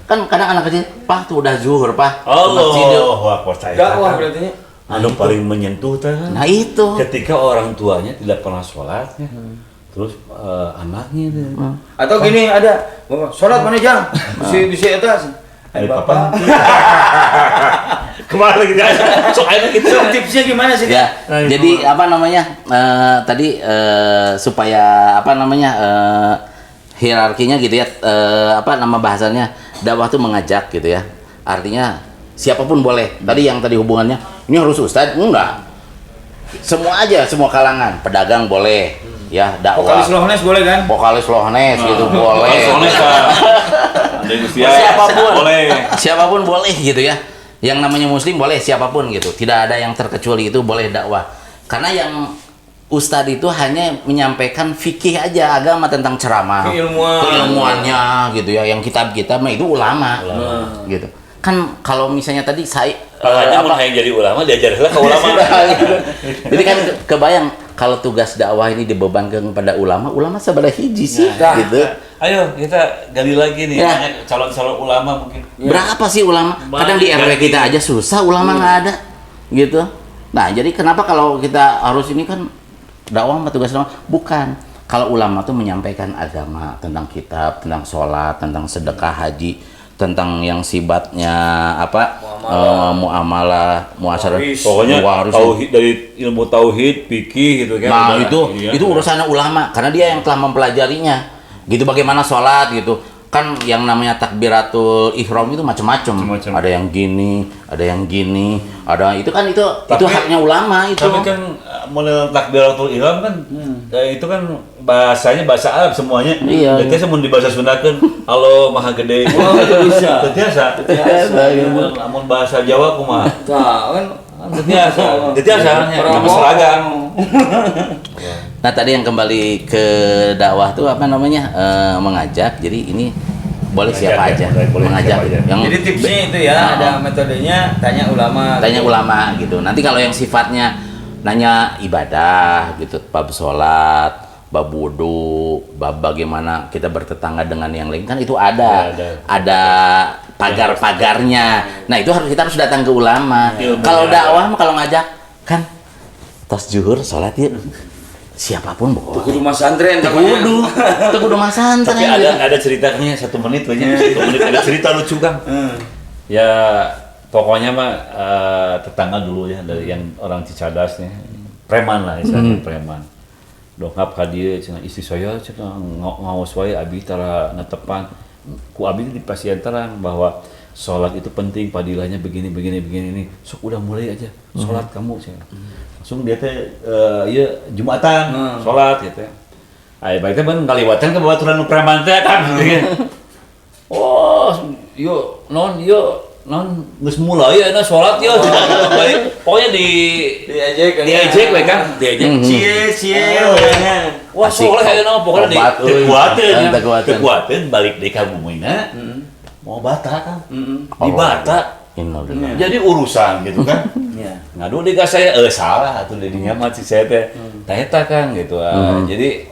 Kan kadang anak kecil, Pak tuh udah zuhur, Pak. Wah, percaya. Dakwah berarti. Anu paling menyentuh kan. Nah itu. Ketika orang tuanya tidak pernah sholat, terus anaknya itu. Atau gini ada, sholat mana jang? Bisa atas. Papa. Kemana lagi soalnya gitu. Tipsnya gimana sih? Ya, jadi apa namanya tadi supaya apa namanya hierarkinya gitu ya, apa nama bahasanya dakwah itu mengajak gitu ya. Artinya siapapun boleh. Tadi yang tadi hubungannya ini harus ustadz enggak. Semua aja, semua kalangan, pedagang boleh. Ya, dakwah. Vokalis Lohanes boleh kan? Vokalis Lohanes gitu boleh. Lohanes siapapun boleh. Siapapun boleh gitu ya. Yang namanya muslim boleh siapapun gitu. Tidak ada yang terkecuali itu boleh dakwah. Karena yang ustadz itu hanya menyampaikan fikih aja, agama tentang ceramah. Keilmuannya gitu ya. Yang kitab-kitab itu ulama. Gitu. Kan kalau misalnya tadi saya mau yang jadi ulama diajarlah ke ulama. Jadi kan kebayang kalau tugas dakwah ini dibebankan kepada ulama sebelah hiji sih gitu. Ayo kita gali lagi nih banyak calon-calon ulama mungkin. Berapa sih ulama? Kadang di RW kita aja susah ulama nggak ada gitu. Nah, jadi kenapa kalau kita harus ini kan dakwah sama tugas dakwah? Bukan. Kalau ulama tuh menyampaikan agama tentang kitab, tentang sholat, tentang sedekah, haji, tentang yang sifatnya apa muamalah muasyarah, pokoknya tauhid, dari ilmu tauhid fikih gitu kan. Nah itu urusannya ulama karena dia yang telah mempelajarinya gitu, bagaimana sholat gitu kan. Yang namanya takbiratul ihram itu macam-macam, ada yang gini, ada yang gini, ada itu kan itu haknya ulama itu. Tapi kan model takbiratul ihram kan itu kan bahasanya bahasa Arab semuanya. Iya. Jadi saya mau di bahasa Sunda kan Allah Maha Gede. Oh, bisa. Biasa. Namun bahasa Jawa kumaha? Kan Biasa. Seragam. Nah tadi yang kembali ke dakwah tuh apa namanya mengajak. Jadi ini boleh siapa aja mengajak. Yang jadi tipsnya itu ya ada metodenya tanya ulama gitu. Nanti kalau yang sifatnya nanya ibadah gitu, bab sholat, bab wudu, bab bagaimana kita bertetangga dengan yang lain kan itu ada pagar-pagarnya. Nah itu kita harus datang ke ulama. Kalau dakwah kalau ngajak kan tos zuhur sholat ya siapapun boleh. Kudu mas santren Kudu mas santren. Tapi ada ceritanya 1 menit banyak. 1 menit ada cerita lucu kan. Ya pokoknya mah tetangga dulu ya dari yang orang Cicadas nih. Preman lah istilahnya preman. Dongkap ka dieu cenah istri saya cenah ngaos wae abi tara netepan. Ku abi di pasien terang bahwa sholat itu penting, padilahnya begini ini. Sok udah mulai aja sholat kamu sih. Langsung dia teh iya Jumatan sholat gitu ya. Ay baiknya kan ngaliwatan ke babaturan preman teh kan. Oh, yo non geus mulai ayeuna sholat yo baik. Pokoknya diejek we kan. Cie. Wah, soleh ayeuna pokoknya kekuatan balik deui ka bumina. Mau bata kan. Di bata. Jadi urusan gitu kan. Ngadu di ka saya salah atuh didinya mah si saya teh. Tah eta Kang gitu. Jadi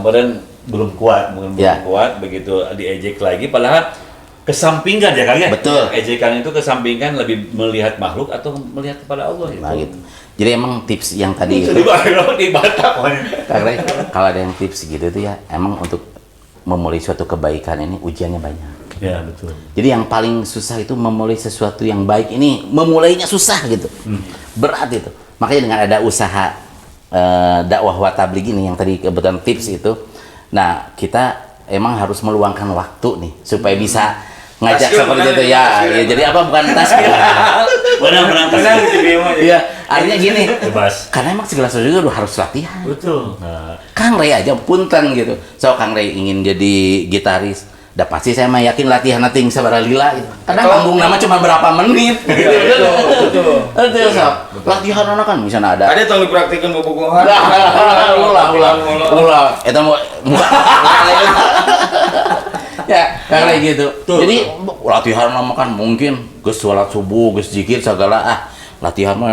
meureun belum kuat begitu diejek lagi padahal kesampingkan ya Kang ya. Betul. Ejekan itu kesampingkan lebih melihat makhluk atau melihat kepada Allah gitu. Nah, gitu. Jadi emang tips yang tadi itu di Batak karena kalau ada yang tips gitu itu ya emang untuk memulai suatu kebaikan ini ujiannya banyak. Ya betul. Jadi yang paling susah itu memulai sesuatu yang baik ini memulainya susah gitu. Berat itu. Makanya dengan ada usaha dakwah wa tabligh ini yang tadi kebetulan tips itu. Nah, kita emang harus meluangkan waktu nih supaya bisa ngajak seperti itu ya. Jadi apa bukan tas gitu. Benar Iya, artinya gini. Bebas. Karena emang segala sesuatu itu harus latihan. Betul. Kang Ray aja punten gitu. So Kang Ray ingin jadi gitaris. Udah pasti saya mah yakin latihan ting sabaraha lila gitu. Kadang panggung nama cuma berapa menit gitu. Betul. Sob. Latihan kan misalnya ada. Ada tong dipraktikkan bobogohan. Ulah. Eta mau ya kayak gitu. Jadi latihan lama kan mungkin geus sholat subuh, geus zikir segala latihan mah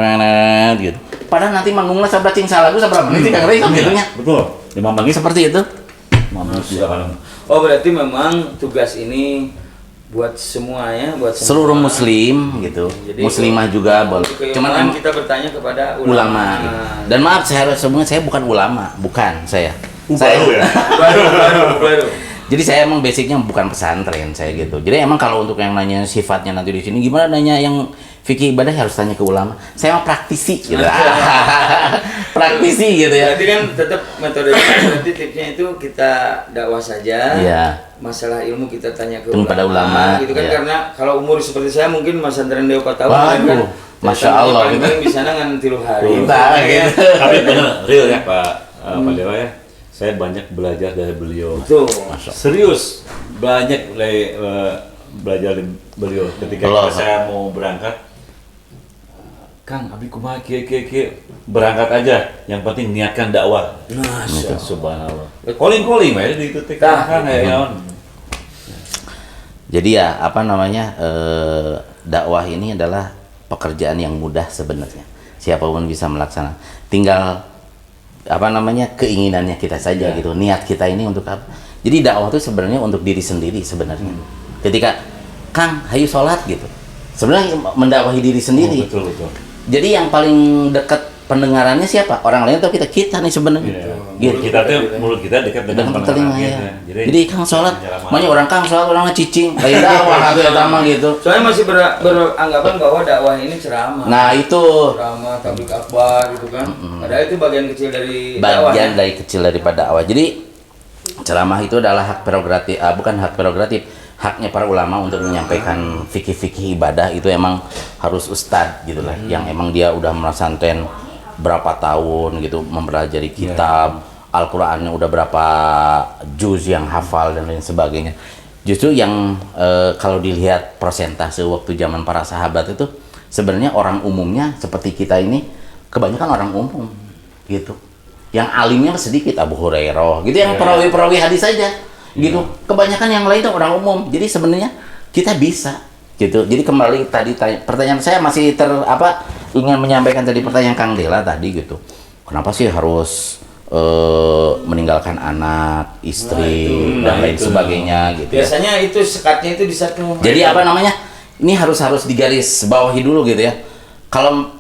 gitu. Padahal nanti manggungna sabda cing salagu sabaraha menit Kang Ray gitu nya. Betul. 5 menit Seperti itu. Oh berarti memang tugas ini buat semuanya, buat seluruh muslim gitu. Jadi, muslimah juga boleh. Cuman kita bertanya kepada ulama. Dan maaf saya bukan ulama, bukan saya. Baru ya. Baru. Jadi saya emang basicnya bukan pesantren saya gitu. Jadi emang kalau untuk yang nanya sifatnya nanti di sini gimana nanya yang fikih ibadah harus tanya ke ulama. Saya mah praktisi gitu. Praktisi gitu ya. Berarti kan tetap metodenya berarti tipsnya itu kita dakwah saja. Iya. Masalah ilmu kita tanya ke pada ulama gitu kan iya. Karena kalau umur seperti saya mungkin pesantren Dewa Tahu kan Masya Allah gitu. Di sana kan 3 hari. Tapi benar real ya Pak Dewa ya. Saya banyak belajar dari beliau. Betul. Serius banyak belajar dari beliau ketika saya mau berangkat. Kang, abi kumaha kieu berangkat aja. Yang penting niatkan dakwah. Masya subhanallah. Calling mah di itu teh kan ya. Jadi ya apa namanya dakwah ini adalah pekerjaan yang mudah sebenarnya. Siapapun bisa melaksanakan. Tinggal apa namanya keinginannya kita saja gitu. Niat kita ini untuk apa? Jadi dakwah itu sebenarnya untuk diri sendiri sebenarnya. Ketika Kang, hayu sholat gitu. Sebenarnya mendakwahi diri sendiri. Betul. Jadi yang paling dekat pendengarannya siapa? Orang lain atau kita nih sebenarnya. Gitu. Mulut kita dekat dengan telinga ya. Jadi Kang sholat, makanya orang Kang sholat orang cicing, lain dakwah atau utama gitu. Soalnya masih beranggapan bahwa dakwah ini ceramah. Nah itu. Ceramah, tablik akbar gitu kan. Padahal itu bagian kecil dari dakwah. Bagian dari kecil daripada dakwah. Jadi ceramah itu adalah hak prerogatif, bukan hak prerogatif. Haknya para ulama untuk menyampaikan fikih-fikih ibadah itu emang harus ustadz gitu lah, yang emang dia udah melaksanakan berapa tahun gitu mempelajari kitab Al-Qur'annya udah berapa juz yang hafal dan lain sebagainya. Justru yang kalau dilihat persentase waktu zaman para sahabat itu sebenarnya orang umumnya seperti kita ini kebanyakan orang umum gitu. Yang alimnya sedikit, Abu Hurairah gitu, yang perawi-perawi hadis saja. Gitu. Kebanyakan yang lain itu orang umum. Jadi sebenarnya kita bisa gitu. Jadi kembali tadi pertanyaan saya masih ingin menyampaikan tadi pertanyaan Kang Dela tadi gitu. Kenapa sih harus meninggalkan anak, istri dan lain sebagainya gitu. Biasanya itu sekatnya itu di satu. Jadi apa namanya? Ini harus digaris bawahi dulu gitu ya. Kalau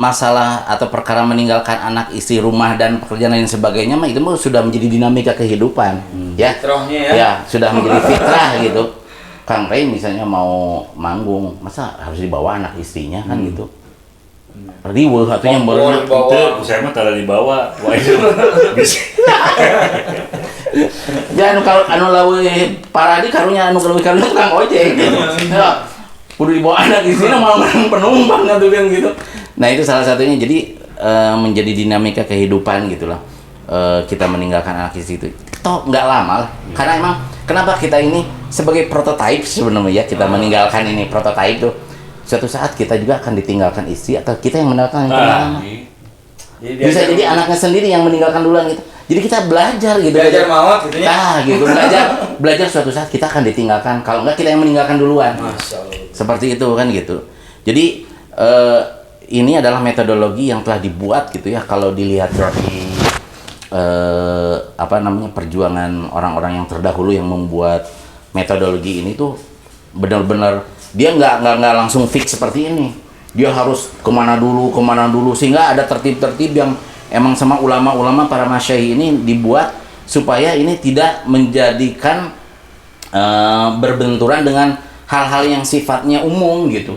masalah atau perkara meninggalkan anak, istri, rumah dan pekerjaan lain sebagainya mah itu mah sudah menjadi dinamika kehidupan ya. Fitrahnya ya sudah menjadi fitrah gitu. Kang Ray misalnya mau manggung masa harus dibawa anak istrinya kan gitu. riweuh atuh yang beurna. Itu saya mah tara dibawa. Wah itu bisa. Ya anu leuwih parah di karunya anu leuwih karunya tukang ojek gitu. Ya, kudu dibawa anak di sini malah penumpang atuh kan gitu. Nah, itu salah satunya. Jadi menjadi dinamika kehidupan gitulah. Kita meninggalkan anak di situ. Toh nggak lama lah. Karena emang kenapa kita ini sebagai prototipe sebenarnya ya, kita meninggalkan ini prototipe tuh. Suatu saat kita juga akan ditinggalkan istri atau kita yang meninggalkan anak. Bisa jadi anaknya sendiri yang meninggalkan duluan gitu. Jadi kita belajar gitu. Belajar maut gitu ya. Nah, gitu belajar suatu saat kita akan ditinggalkan. Kalau enggak kita yang meninggalkan duluan. Masya Allah. Seperti itu kan gitu. Jadi ini adalah metodologi yang telah dibuat gitu ya. Kalau dilihat dari perjuangan orang-orang yang terdahulu yang membuat metodologi ini tuh benar-benar dia nggak langsung fix seperti ini. Dia harus kemana dulu sehingga ada tertib-tertib yang emang sama ulama-ulama para masyayikh ini dibuat supaya ini tidak menjadikan berbenturan dengan hal-hal yang sifatnya umum gitu.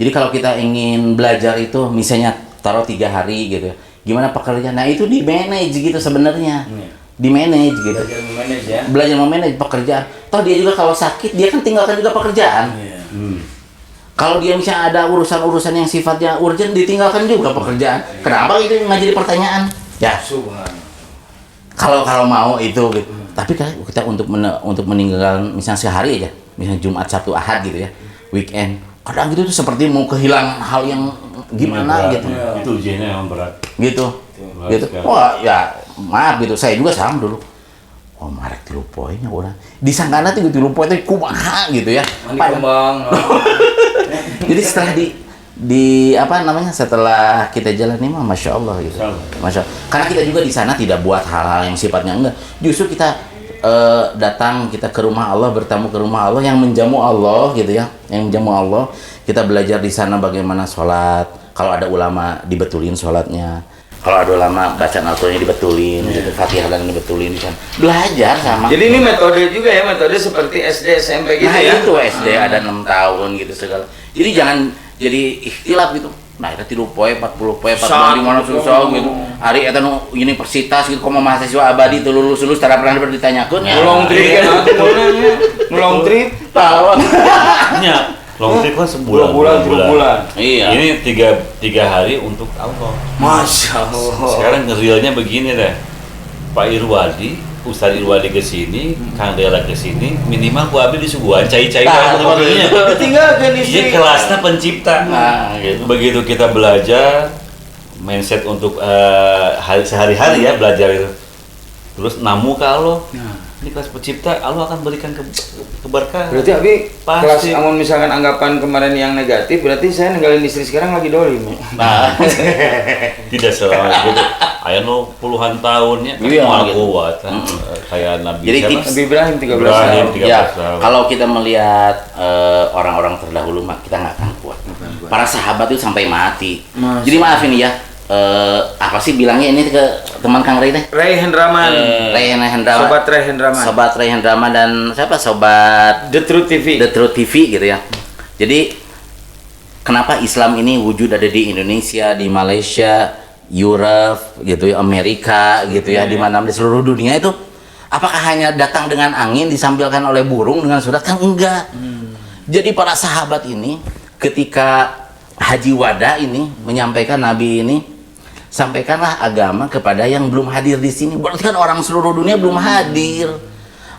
Jadi kalau kita ingin belajar itu misalnya taruh 3 hari gitu ya, gimana pekerjaan, nah itu di manage gitu sebenarnya. Di manage gitu. Belajar memanage ya. Belajar memanage pekerjaan. Toh dia juga kalau sakit dia kan tinggalkan juga pekerjaan. Kalau dia misalnya ada urusan-urusan yang sifatnya urgent, ditinggalkan juga pekerjaan. Kenapa itu nggak jadi pertanyaan? Ya, kalau mau itu gitu. Tapi kan kita untuk meninggalkan misalnya sehari aja, misalnya Jumat, Sabtu, Ahad gitu ya, weekend. Kadang gitu tuh seperti mau kehilangan hal yang gimana gitu. Itu ujiannya yang berat. Gitu. Wah ya maaf gitu, saya juga sama dulu. Oh marek 3 poinnya orang. Disangkana tuh 3 poin itu kumaha gitu ya. Mandi kembang. Jadi setelah setelah kita jalani mah Masya Allah gitu. Masya Allah. Karena kita juga di sana tidak buat hal-hal yang sifatnya enggak. Justru kita datang kita ke rumah Allah, bertamu ke rumah Allah yang menjamu Allah gitu ya. Yang menjamu Allah. Kita belajar di sana bagaimana sholat. Kalau ada ulama dibetulin sholatnya. Kalau ada ulama bacaan Al-Qur'annya dibetulin, gitu, Fatihah dan dibetulin kan. Belajar sama. Jadi ini metode juga ya, metode seperti SD, SMP gitu nah, ya. Itu SD ada 6 tahun gitu segala. Jadi jangan jadi ikhtilaf gitu. Nah, itu 30 poe, 40 poe, 40 di mana susah gitu. Hari eta nu universitas gitu komo mahasiswa abadi teu lulus-lulus tara pernah ditanyakeun ya. Long trip kan atuh nanya. Long trip tahun. Nya, long trip kan sebulan. 2 bulan. Iya. Ini 3 hari untuk Allah. Masya Allah. Sekarang realnya begini deh. Pak Irwadi, Ustaz Irwadi ke sini, Kang Dela ke sini, minimal ku abi disuguhan cai-cai kan sebagainya. Tinggalkan Dia istri. kelasnya pencipta. Nah, gitu. Begitu kita belajar mindset untuk sehari-hari ya belajar itu. Terus namu ke Allah. Ini kelas pencipta, Allah akan berikan keberkahan. Berarti abi kelas Pasti. amun misalkan anggapan kemarin yang negatif, berarti saya ninggalin istri sekarang lagi dolim. Nah, tidak selama itu. Aya no puluhan tahunnya, Iya, mau gitu. kuat kayak Nabi Jadi siapa? Nabi Ibrahim 13 Ibrahim, tahun. 13 Ya, tahun. kalau kita melihat orang-orang terdahulu mah kita nggak akan kuat. Para sahabat itu sampai mati. Jadi maaf ini ya, apa sih bilangnya ini ke teman Kang Ray teh? Ray Hendraman. Ray Hendraman. Sobat Ray Hendraman. Sobat Ray Hendraman dan siapa? Sobat The Truth TV. The Truth TV gitu ya. Jadi kenapa Islam ini wujud ada di Indonesia, di Malaysia, Europe gitu ya, Amerika gitu ya, di mana di seluruh dunia itu apakah hanya datang dengan angin disambilkan oleh burung dengan surat? Kan enggak. Jadi para sahabat ini ketika Haji Wada ini menyampaikan Nabi ini, sampaikanlah agama kepada yang belum hadir di sini. Berarti kan orang seluruh dunia belum hadir.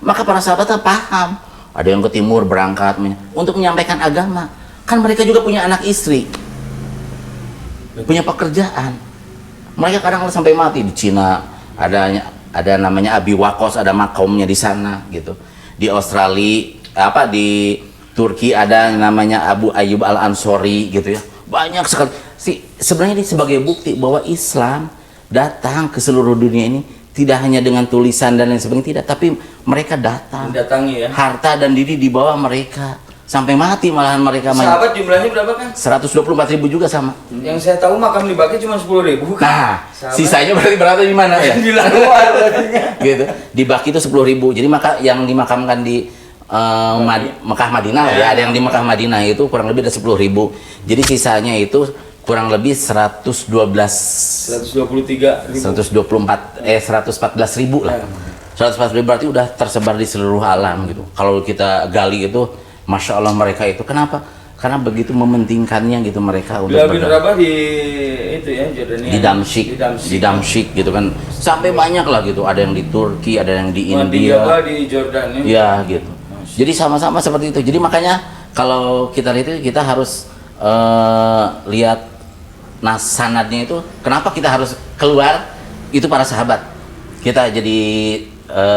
Maka para sahabat paham. Ada yang ke timur berangkat untuk menyampaikan agama. Kan mereka juga punya anak istri, punya pekerjaan. Mereka kadang sampai mati di Cina. Ada namanya Abi Waqqas, ada makomnya di sana gitu. Di Australia, di Turki ada namanya Abu Ayyub Al-Ansori gitu ya. Banyak sekali. Sebenarnya ini sebagai bukti bahwa Islam datang ke seluruh dunia ini tidak hanya dengan tulisan dan lain sebagainya, tidak, tapi mereka datang. Mendatangi ya. Harta dan diri dibawa mereka. Sampai mati malahan mereka. Sahabat jumlahnya berapa kan? 124.000 juga sama. Yang saya tahu makam di Baki cuma 10.000 kan? Nah, Sahabat. sisanya berarti di mana ya? Di luar. Gitu. Di Baki itu 10.000. Jadi maka yang dimakamkan di Mekah Madinah ya, ada yang di Mekah Madinah itu kurang lebih ada 10.000. Jadi sisanya itu kurang lebih 123.000. 114 ribu lah. 114 ribu berarti udah tersebar di seluruh alam gitu. Kalau kita gali itu, masya Allah mereka itu kenapa? Karena begitu mementingkannya gitu mereka untuk Bilal bin Rabah di itu ya Jordania. Di Damsyik gitu kan. Sampai banyak lah gitu. Ada yang di Turki, ada yang di India. Di Jordan ya gitu. Jadi sama-sama seperti itu. Jadi makanya kalau kita lihat itu kita harus lihat sanadnya itu. Kenapa kita harus keluar? Itu para sahabat. Kita jadi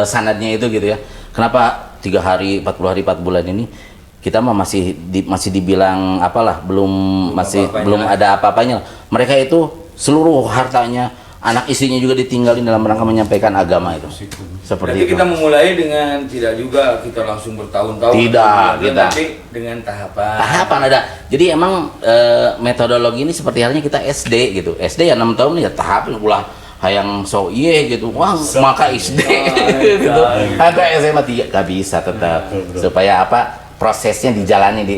sanadnya itu gitu ya. Kenapa 3 hari, 40 hari, 4 bulan ini kita mah masih dibilang apalah, belum ada apa-apanya. Mereka itu seluruh hartanya, anak istrinya juga ditinggalin dalam rangka menyampaikan agama itu. Seperti Nanti itu. kita memulai dengan tidak juga kita langsung bertahun-tahun. Tidak, tapi dengan tahapan. Tahapan ada. Jadi emang metodologi ini seperti halnya kita SD gitu. SD ya 6 tahun ya tahapan ulah hayang so iye gitu. Wah, maka SD gitu. Ada SMA tidak bisa tetap supaya apa? Prosesnya dijalani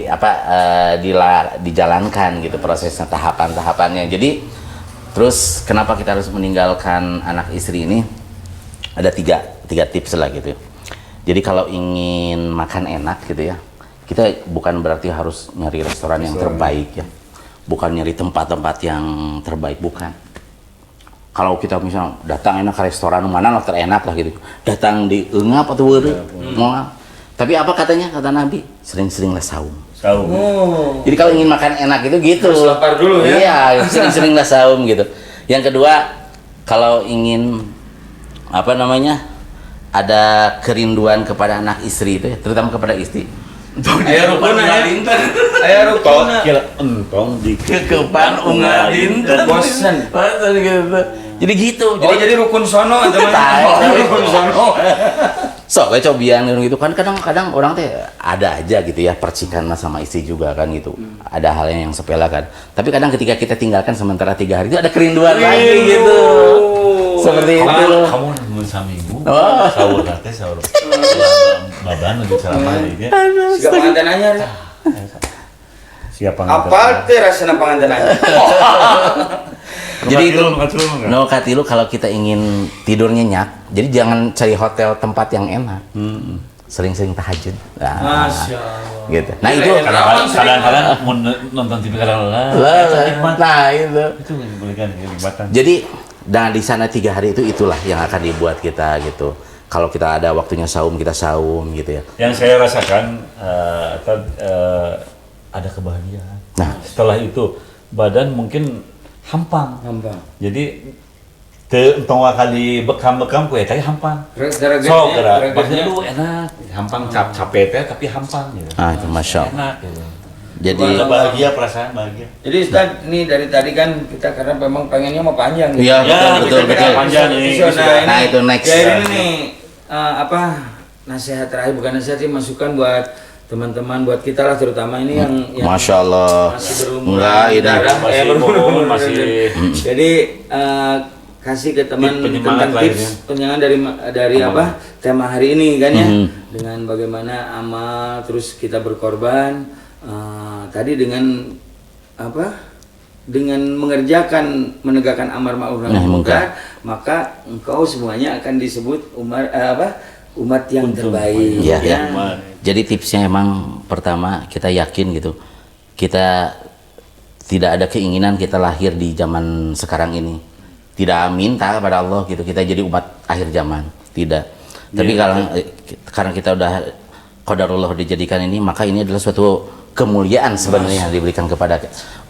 dijalankan gitu prosesnya tahapan-tahapannya. Jadi terus kenapa kita harus meninggalkan anak istri ini? Ada tiga tips lah gitu. Jadi kalau ingin makan enak gitu ya, kita bukan berarti harus nyari restoran yang terbaik ya, bukan nyari tempat-tempat yang terbaik, bukan. Kalau kita misalnya datang enak ke restoran mana lah terenak lah gitu, datang di engap atau were, tapi apa katanya kata Nabi, sering-seringlah saum. Jadi kalau ingin makan enak itu gitu. Harus lapar dulu ya. Iya, sering-seringlah saum gitu. Yang kedua, kalau ingin apa namanya, ada kerinduan kepada anak istri itu ya, terutama kepada istri. Aya rukuna aya rukuna. Kira entong di Kekepan ungal dinten. Bosen. Gitu. Jadi gitu. Jadi rukun sono teman-teman. Rukun sono. So, kayak cobian gitu kan kadang-kadang orang teh ada aja gitu ya percikan sama istri juga kan gitu. Ada hal yang sepele kan. Tapi kadang ketika kita tinggalkan sementara 3 hari itu ada kerinduan lagi gitu. Seperti itu. Kamu nemen saminggu. Sahur teh sahur. Baban untuk sarapan ieu. Siga pengantin anyar. Siapa Apa teh rasana pengantin anyar? Jadi itu no katilu kalau kita ingin tidur nyenyak, jadi jangan cari hotel tempat yang enak. Sering-sering tahajud. Nah, Masya Allah. gitu. Nah itu kadang-kadang mau nonton TV kadang-kadang. Nah itu. Itu memberikan kenikmatan. Jadi dengan di sana 3 hari itu itulah yang akan dibuat kita gitu. Kalau kita ada waktunya saum kita saum gitu ya. Yang saya rasakan ada kebahagiaan. Nah. Setelah itu badan mungkin hampang. Jadi tong kali bekam-bekam kue tadi hampang. So gerak lu enak, hampang capek teh tapi hampang gitu. Itu masya Allah. Enak gitu. Jadi bahagia, perasaan bahagia. Jadi Ustaz, ini dari tadi kan kita karena memang pengennya mau panjang gitu. Iya, betul. Panjang nih. Nah, itu next. Jadi ini nih nasihat terakhir, bukan nasihat sih, masukan buat teman-teman, buat kita lah terutama ini yang Masya Allah. masih berumur. Masih. Jadi kasih ke teman tentang tips penyangan dari apa tema hari ini kan ya, dengan bagaimana amal terus kita berkorban tadi dengan apa, dengan menegakkan amar ma'ruf nahi munkar, maka engkau semuanya akan disebut umat yang terbaik. Ya. Jadi tipsnya emang pertama kita yakin gitu, kita tidak ada keinginan kita lahir di zaman sekarang ini, tidak minta kepada Allah gitu kita jadi umat akhir zaman, tidak. Tapi karena kita udah qadarullah dijadikan ini, maka ini adalah suatu kemuliaan sebenarnya yang diberikan kepada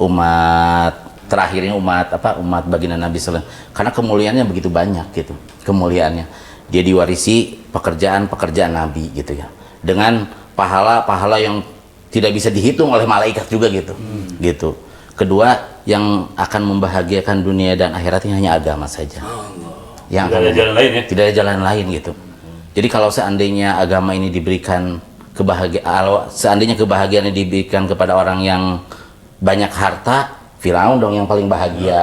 umat terakhir ini, umat baginda Nabi SAW. Karena kemuliaannya begitu banyak gitu, kemuliaannya. Dia diwarisi pekerjaan Nabi gitu ya, dengan pahala yang tidak bisa dihitung oleh malaikat juga gitu. Gitu. Kedua, yang akan membahagiakan dunia dan akhiratnya hanya agama saja. Yang tidak ada jalan lain ya. Tidak ada jalan lain gitu. Jadi kalau seandainya agama ini diberikan seandainya kebahagiaan ini diberikan kepada orang yang banyak harta, Firaun dong yang paling bahagia.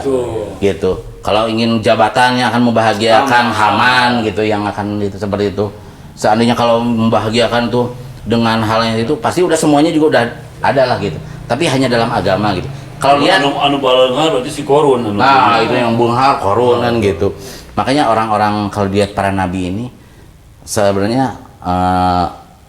Gitu. Kalau ingin jabatan yang akan membahagiakan Haman gitu, yang akan itu seperti itu. Seandainya kalau membahagiakan tuh dengan hal yang itu, pasti udah semuanya juga udah ada lah gitu. Tapi hanya dalam agama gitu. Kalau lihat anu baleunghar berarti si Korun. Nah, itu yang bunghar Korun kan gitu. Makanya orang-orang kalau lihat para nabi ini sebenarnya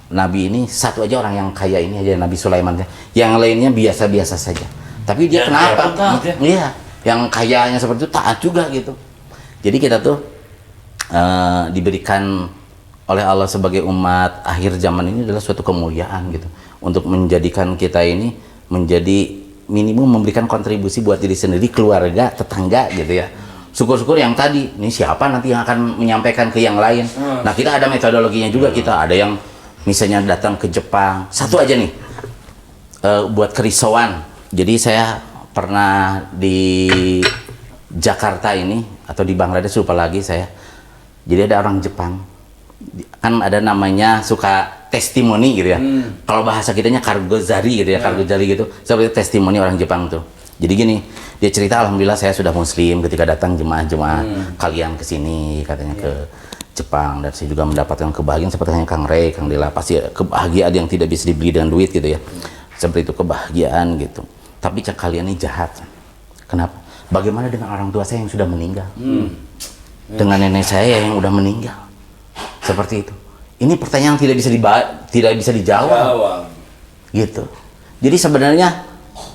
nabi ini satu aja orang yang kaya ini aja Nabi Sulaiman, yang lainnya biasa-biasa saja. Tapi dia kenapa? Iya, yang kayanya seperti itu taat juga gitu. Jadi kita tuh diberikan oleh Allah sebagai umat akhir zaman ini adalah suatu kemuliaan gitu, untuk menjadikan kita ini menjadi minimum memberikan kontribusi buat diri sendiri, keluarga, tetangga gitu ya. Syukur-syukur yang tadi, ini siapa nanti yang akan menyampaikan ke yang lain. Nah, kita ada metodologinya juga, kita ada yang misalnya datang ke Jepang, satu aja nih, buat kerisauan. Jadi saya pernah di Jakarta ini, atau di Bangladesh lupa lagi saya. Jadi ada orang Jepang, kan ada namanya suka testimoni gitu ya. Kalau bahasa kitanya kargozari gitu ya, kargozari gitu. Seperti testimoni orang Jepang tuh. Jadi gini, dia cerita, alhamdulillah saya sudah muslim ketika datang jemaah-jemaah kalian ke sini, katanya ke Jepang, dan saya juga mendapatkan kebahagiaan seperti hanya Kang Rey, Kang Dela, pasti kebahagiaan yang tidak bisa dibeli dengan duit gitu ya. Seperti itu kebahagiaan gitu. Tapi kalian ini jahat. Kenapa? Bagaimana dengan orang tua saya yang sudah meninggal? Dengan nenek saya yang udah meninggal? Seperti itu. Ini pertanyaan yang tidak bisa dijawab. Gitu. Jadi sebenarnya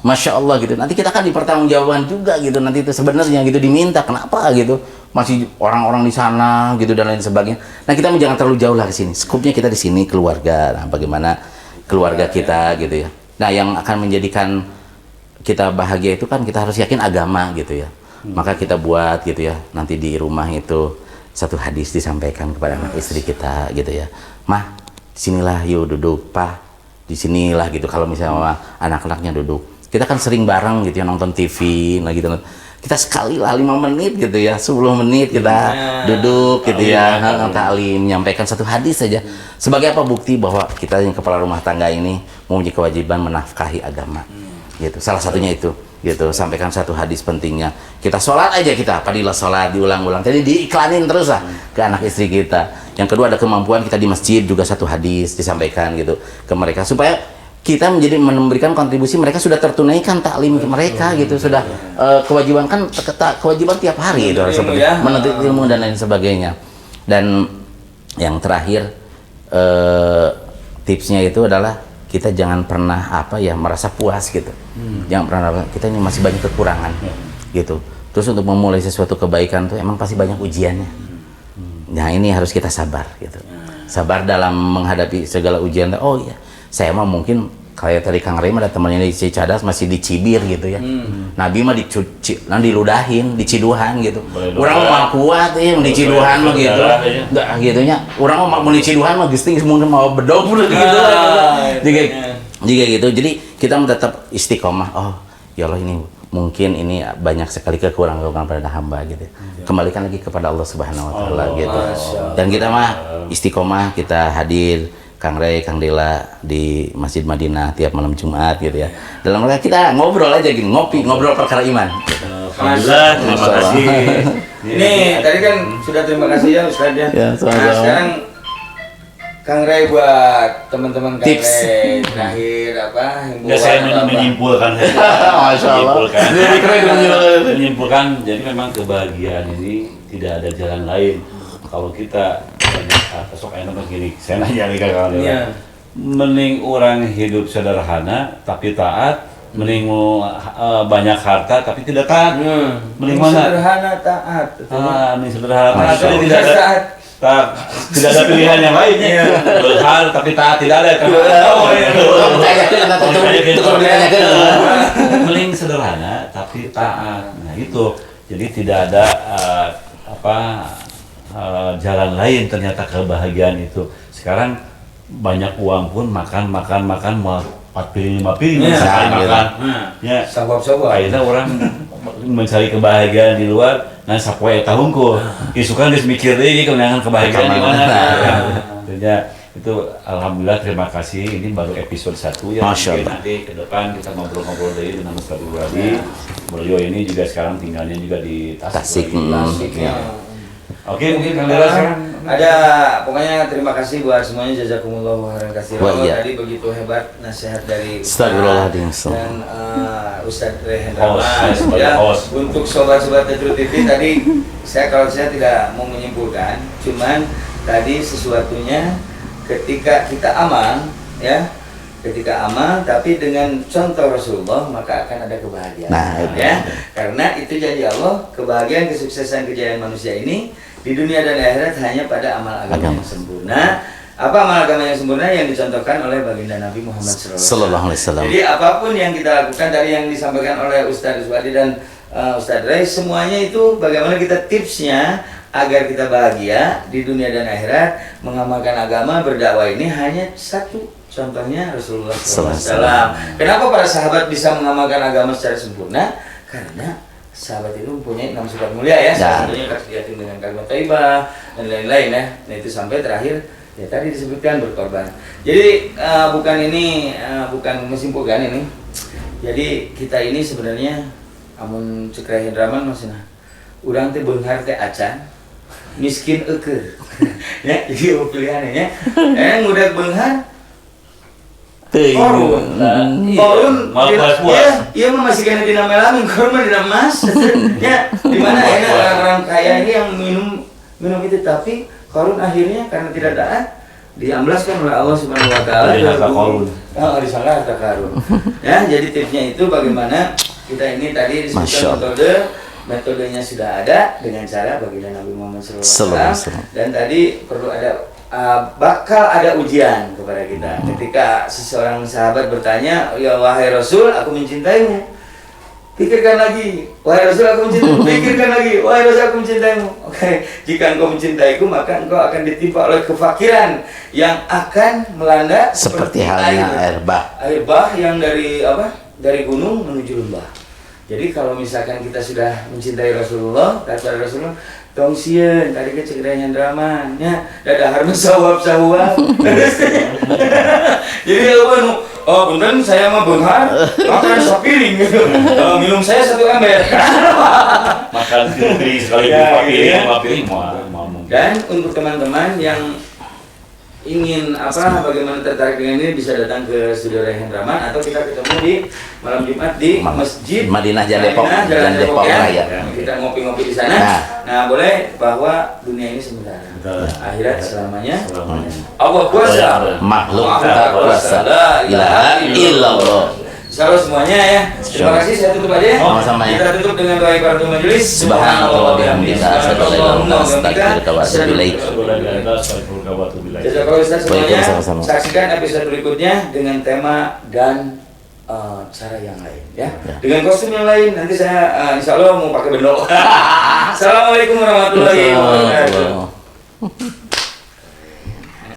Masya Allah gitu. Nanti kita kan dipertanggungjawabkan juga gitu. Nanti itu sebenarnya gitu diminta. Kenapa gitu? Masih orang-orang di sana gitu dan lain sebagainya. Nah, kita jangan terlalu jauh lah ke sini. Skupnya kita di sini keluarga. Nah, bagaimana keluarga kita gitu ya. Nah, yang akan menjadikan kita bahagia itu kan kita harus yakin agama gitu ya. Maka kita buat gitu ya. Nanti di rumah itu satu hadis disampaikan kepada anak istri kita gitu ya. Mah, disinilah yuk duduk, Pak. Disinilah gitu kalau misalnya anak-anaknya duduk. Kita kan sering bareng gitu ya nonton TV, nah gitu. Kita sekali lah 5 menit gitu ya, 10 menit kita duduk gitu ya, ta'lim, menyampaikan satu hadis saja. Sebagai apa bukti bahwa kita yang kepala rumah tangga ini mempunyai kewajiban menafkahi agama. Gitu. Salah satunya itu, gitu. Sampaikan satu hadis pentingnya. Kita sholat aja kita, padilah sholat diulang-ulang. Jadi diiklanin terus lah ke anak istri kita. Yang kedua ada kemampuan kita di masjid juga satu hadis disampaikan gitu ke mereka supaya kita memberikan kontribusi, mereka sudah tertunaikan taklim mereka gitu, sudah kewajiban kan kewajiban tiap hari itu seperti menuntut ilmu dan lain sebagainya. Dan yang terakhir tipsnya itu adalah kita jangan pernah merasa puas gitu. Jangan pernah, kita ini masih banyak kekurangan gitu. Terus untuk memulai sesuatu kebaikan tuh emang pasti banyak ujiannya. Nah, ini harus kita sabar gitu. Sabar dalam menghadapi segala ujian. Oh iya, saya mah mungkin kayak tadi Kang Rey ada temannya di Cicadas masih dicibir gitu ya. Nabi mah diludahin, diciduhan gitu. Urang mah kuat ya diciduhan mah gitu. Enggak gitunya. Urang mah mun diciduhan mah geus teuing mau bedog gitu. Jika gitu. Jadi kita tetap istiqomah. Oh, ya Allah, ini mungkin ini banyak sekali kekurangan pada hamba gitu. Kembalikan lagi kepada Allah Subhanahu wa taala gitu. Dan kita mah istiqomah, kita hadir Kang Rey, Kang Dela di Masjid Madinah tiap malam Jumat gitu ya. Dalam rangka kita ngobrol aja gini, ngobrol perkara iman. Alhamdulillah, terima kasih. Ini tadi kan sudah terima kasih ya Ustaz ya. Nah, sekarang Kang Rey buat teman-teman Kang Rey terakhir Ya, saya menyimpulkan menyimpulkan, jadi memang kebahagiaan ini tidak ada jalan lain. Kalau kita sok enak begini, saya nanya nih kakak, mending orang hidup sederhana tapi taat, mending banyak harta tapi tidak taat. Mending mana? Sederhana taat. Mending sederhana taat. Tidak ada pilihan yang lainnya. Berhal tapi taat tidak ada. Mending sederhana tapi taat. Nah itu, jadi tidak ada jalan lain ternyata kebahagiaan itu. Sekarang banyak uang pun makan 4 piring 5 piring makan. Ya, akhirnya orang mencari kebahagiaan di luar. Nah, sapoe eta hungkul. Isukan geus mikir deui kemenangan kebahagiaan di mana. Tentunya itu alhamdulillah, terima kasih. Ini baru episode 1 ya. Mungkin nanti ke depan kita ngobrol-ngobrol deui dengan Ustaz Ibrahim. Beliau ini juga sekarang tinggalnya juga di Tasik. Oke, mungkin Kang Dera Dera sekarang. ada, pokoknya terima kasih buat semuanya, jazakumullah khairan katsiran. Wah, iya. Tadi begitu hebat nasihat dari Astagfirullahaladzim. dan Ustadz Rehendra Host, ya, host. untuk sobat-sobat Tetru TV tadi kalau saya tidak mau menyimpulkan, cuman tadi sesuatunya ketika kita aman ya, ketika aman tapi dengan contoh Rasulullah maka akan ada kebahagiaan. Nah, Ya, karena itu janji Allah, kebahagiaan, kesuksesan, kejayaan manusia ini di dunia dan akhirat hanya pada amal agama yang sempurna. Apa amal agama yang sempurna yang dicontohkan oleh baginda Nabi Muhammad Sallallahu Alaihi Wasallam. Jadi apapun yang kita lakukan dari yang disampaikan oleh Ustadz Rizwadi dan Ustadz Ray, semuanya itu bagaimana kita tipsnya agar kita bahagia di dunia dan akhirat, mengamalkan agama, berdakwah ini hanya satu. Contohnya Rasulullah SAW. Kenapa para sahabat bisa mengamalkan agama secara sempurna? Karena sahabat itu mempunyai 6 sifat mulia ya. Salah satunya yakin dengan kalimat thayyibah dan lain-lain ya. Nah itu sampai terakhir ya tadi disebutkan berkorban. Jadi bukan menyimpulkan ini. Jadi kita ini sebenarnya amun cek Hendraman masih urang teh beunghar teh acan, miskin eukeur. Ya, jadi pilihannya ya. Ngudak beunghar korun, iya mah masih kena dina melamin, korun mah dina emas, ya di mana enak orang-orang kaya ini yang minum itu, tapi korun akhirnya karena tidak taat diamblaskan oleh Allah Subhanahu Wa Taala. Disangka harta karun. Ya, jadi tipsnya itu bagaimana kita ini tadi disebutkan metodenya sudah ada dengan cara baginda Nabi Muhammad SAW, dan tadi perlu ada bakal ada ujian kepada kita. Ketika seseorang sahabat bertanya, ya wahai Rasul, aku mencintaimu. Pikirkan lagi, wahai Rasul, aku mencintaimu. Pikirkan lagi, wahai Rasul, aku mencintaimu. Oke, jika engkau mencintaiku, maka engkau akan ditimpa oleh kefakiran yang akan melanda seperti halnya air bah. Air bah yang dari gunung menuju lembah. Jadi kalau misalkan kita sudah mencintai Rasulullah, kata Rasulullah, tong sieun tadi ke cekranya draman nya dadahar nu sawab-sawab. Jadi punten saya mah beunghar makan sapiring gitu. Minum saya 1 ember. Makan sendiri sekali papiring mau. Dan untuk teman-teman yang ingin bagaimana tertarik dengan ini, bisa datang ke Studio Rehendraman atau kita ketemu di malam Jumat di Masjid Madinah Jalan Depok ya. Raya. Kita ngopi-ngopi di sana. Nah, boleh, bahwa dunia ini sementara. Akhirat selamanya. Allah kuasa, makhluk tak kuasa. La ilaha illallah. Insyaallah semuanya ya. Terima kasih, saya tutup aja ya. Sama-sama ya. Kita tutup dengan doa ibaratul majelis. Subhanallah wa bihamdihi asyhadu an la ilaha illa anta astaghfiruka wa atubu ilaik. Jazakallahu Ustaz semuanya. Sama-sama. Saksikan episode berikutnya dengan tema dan cara yang lain ya. Dengan kostum yang lain. Nanti saya insya Allah mau pakai bendol. Assalamualaikum warahmatullahi wabarakatuh.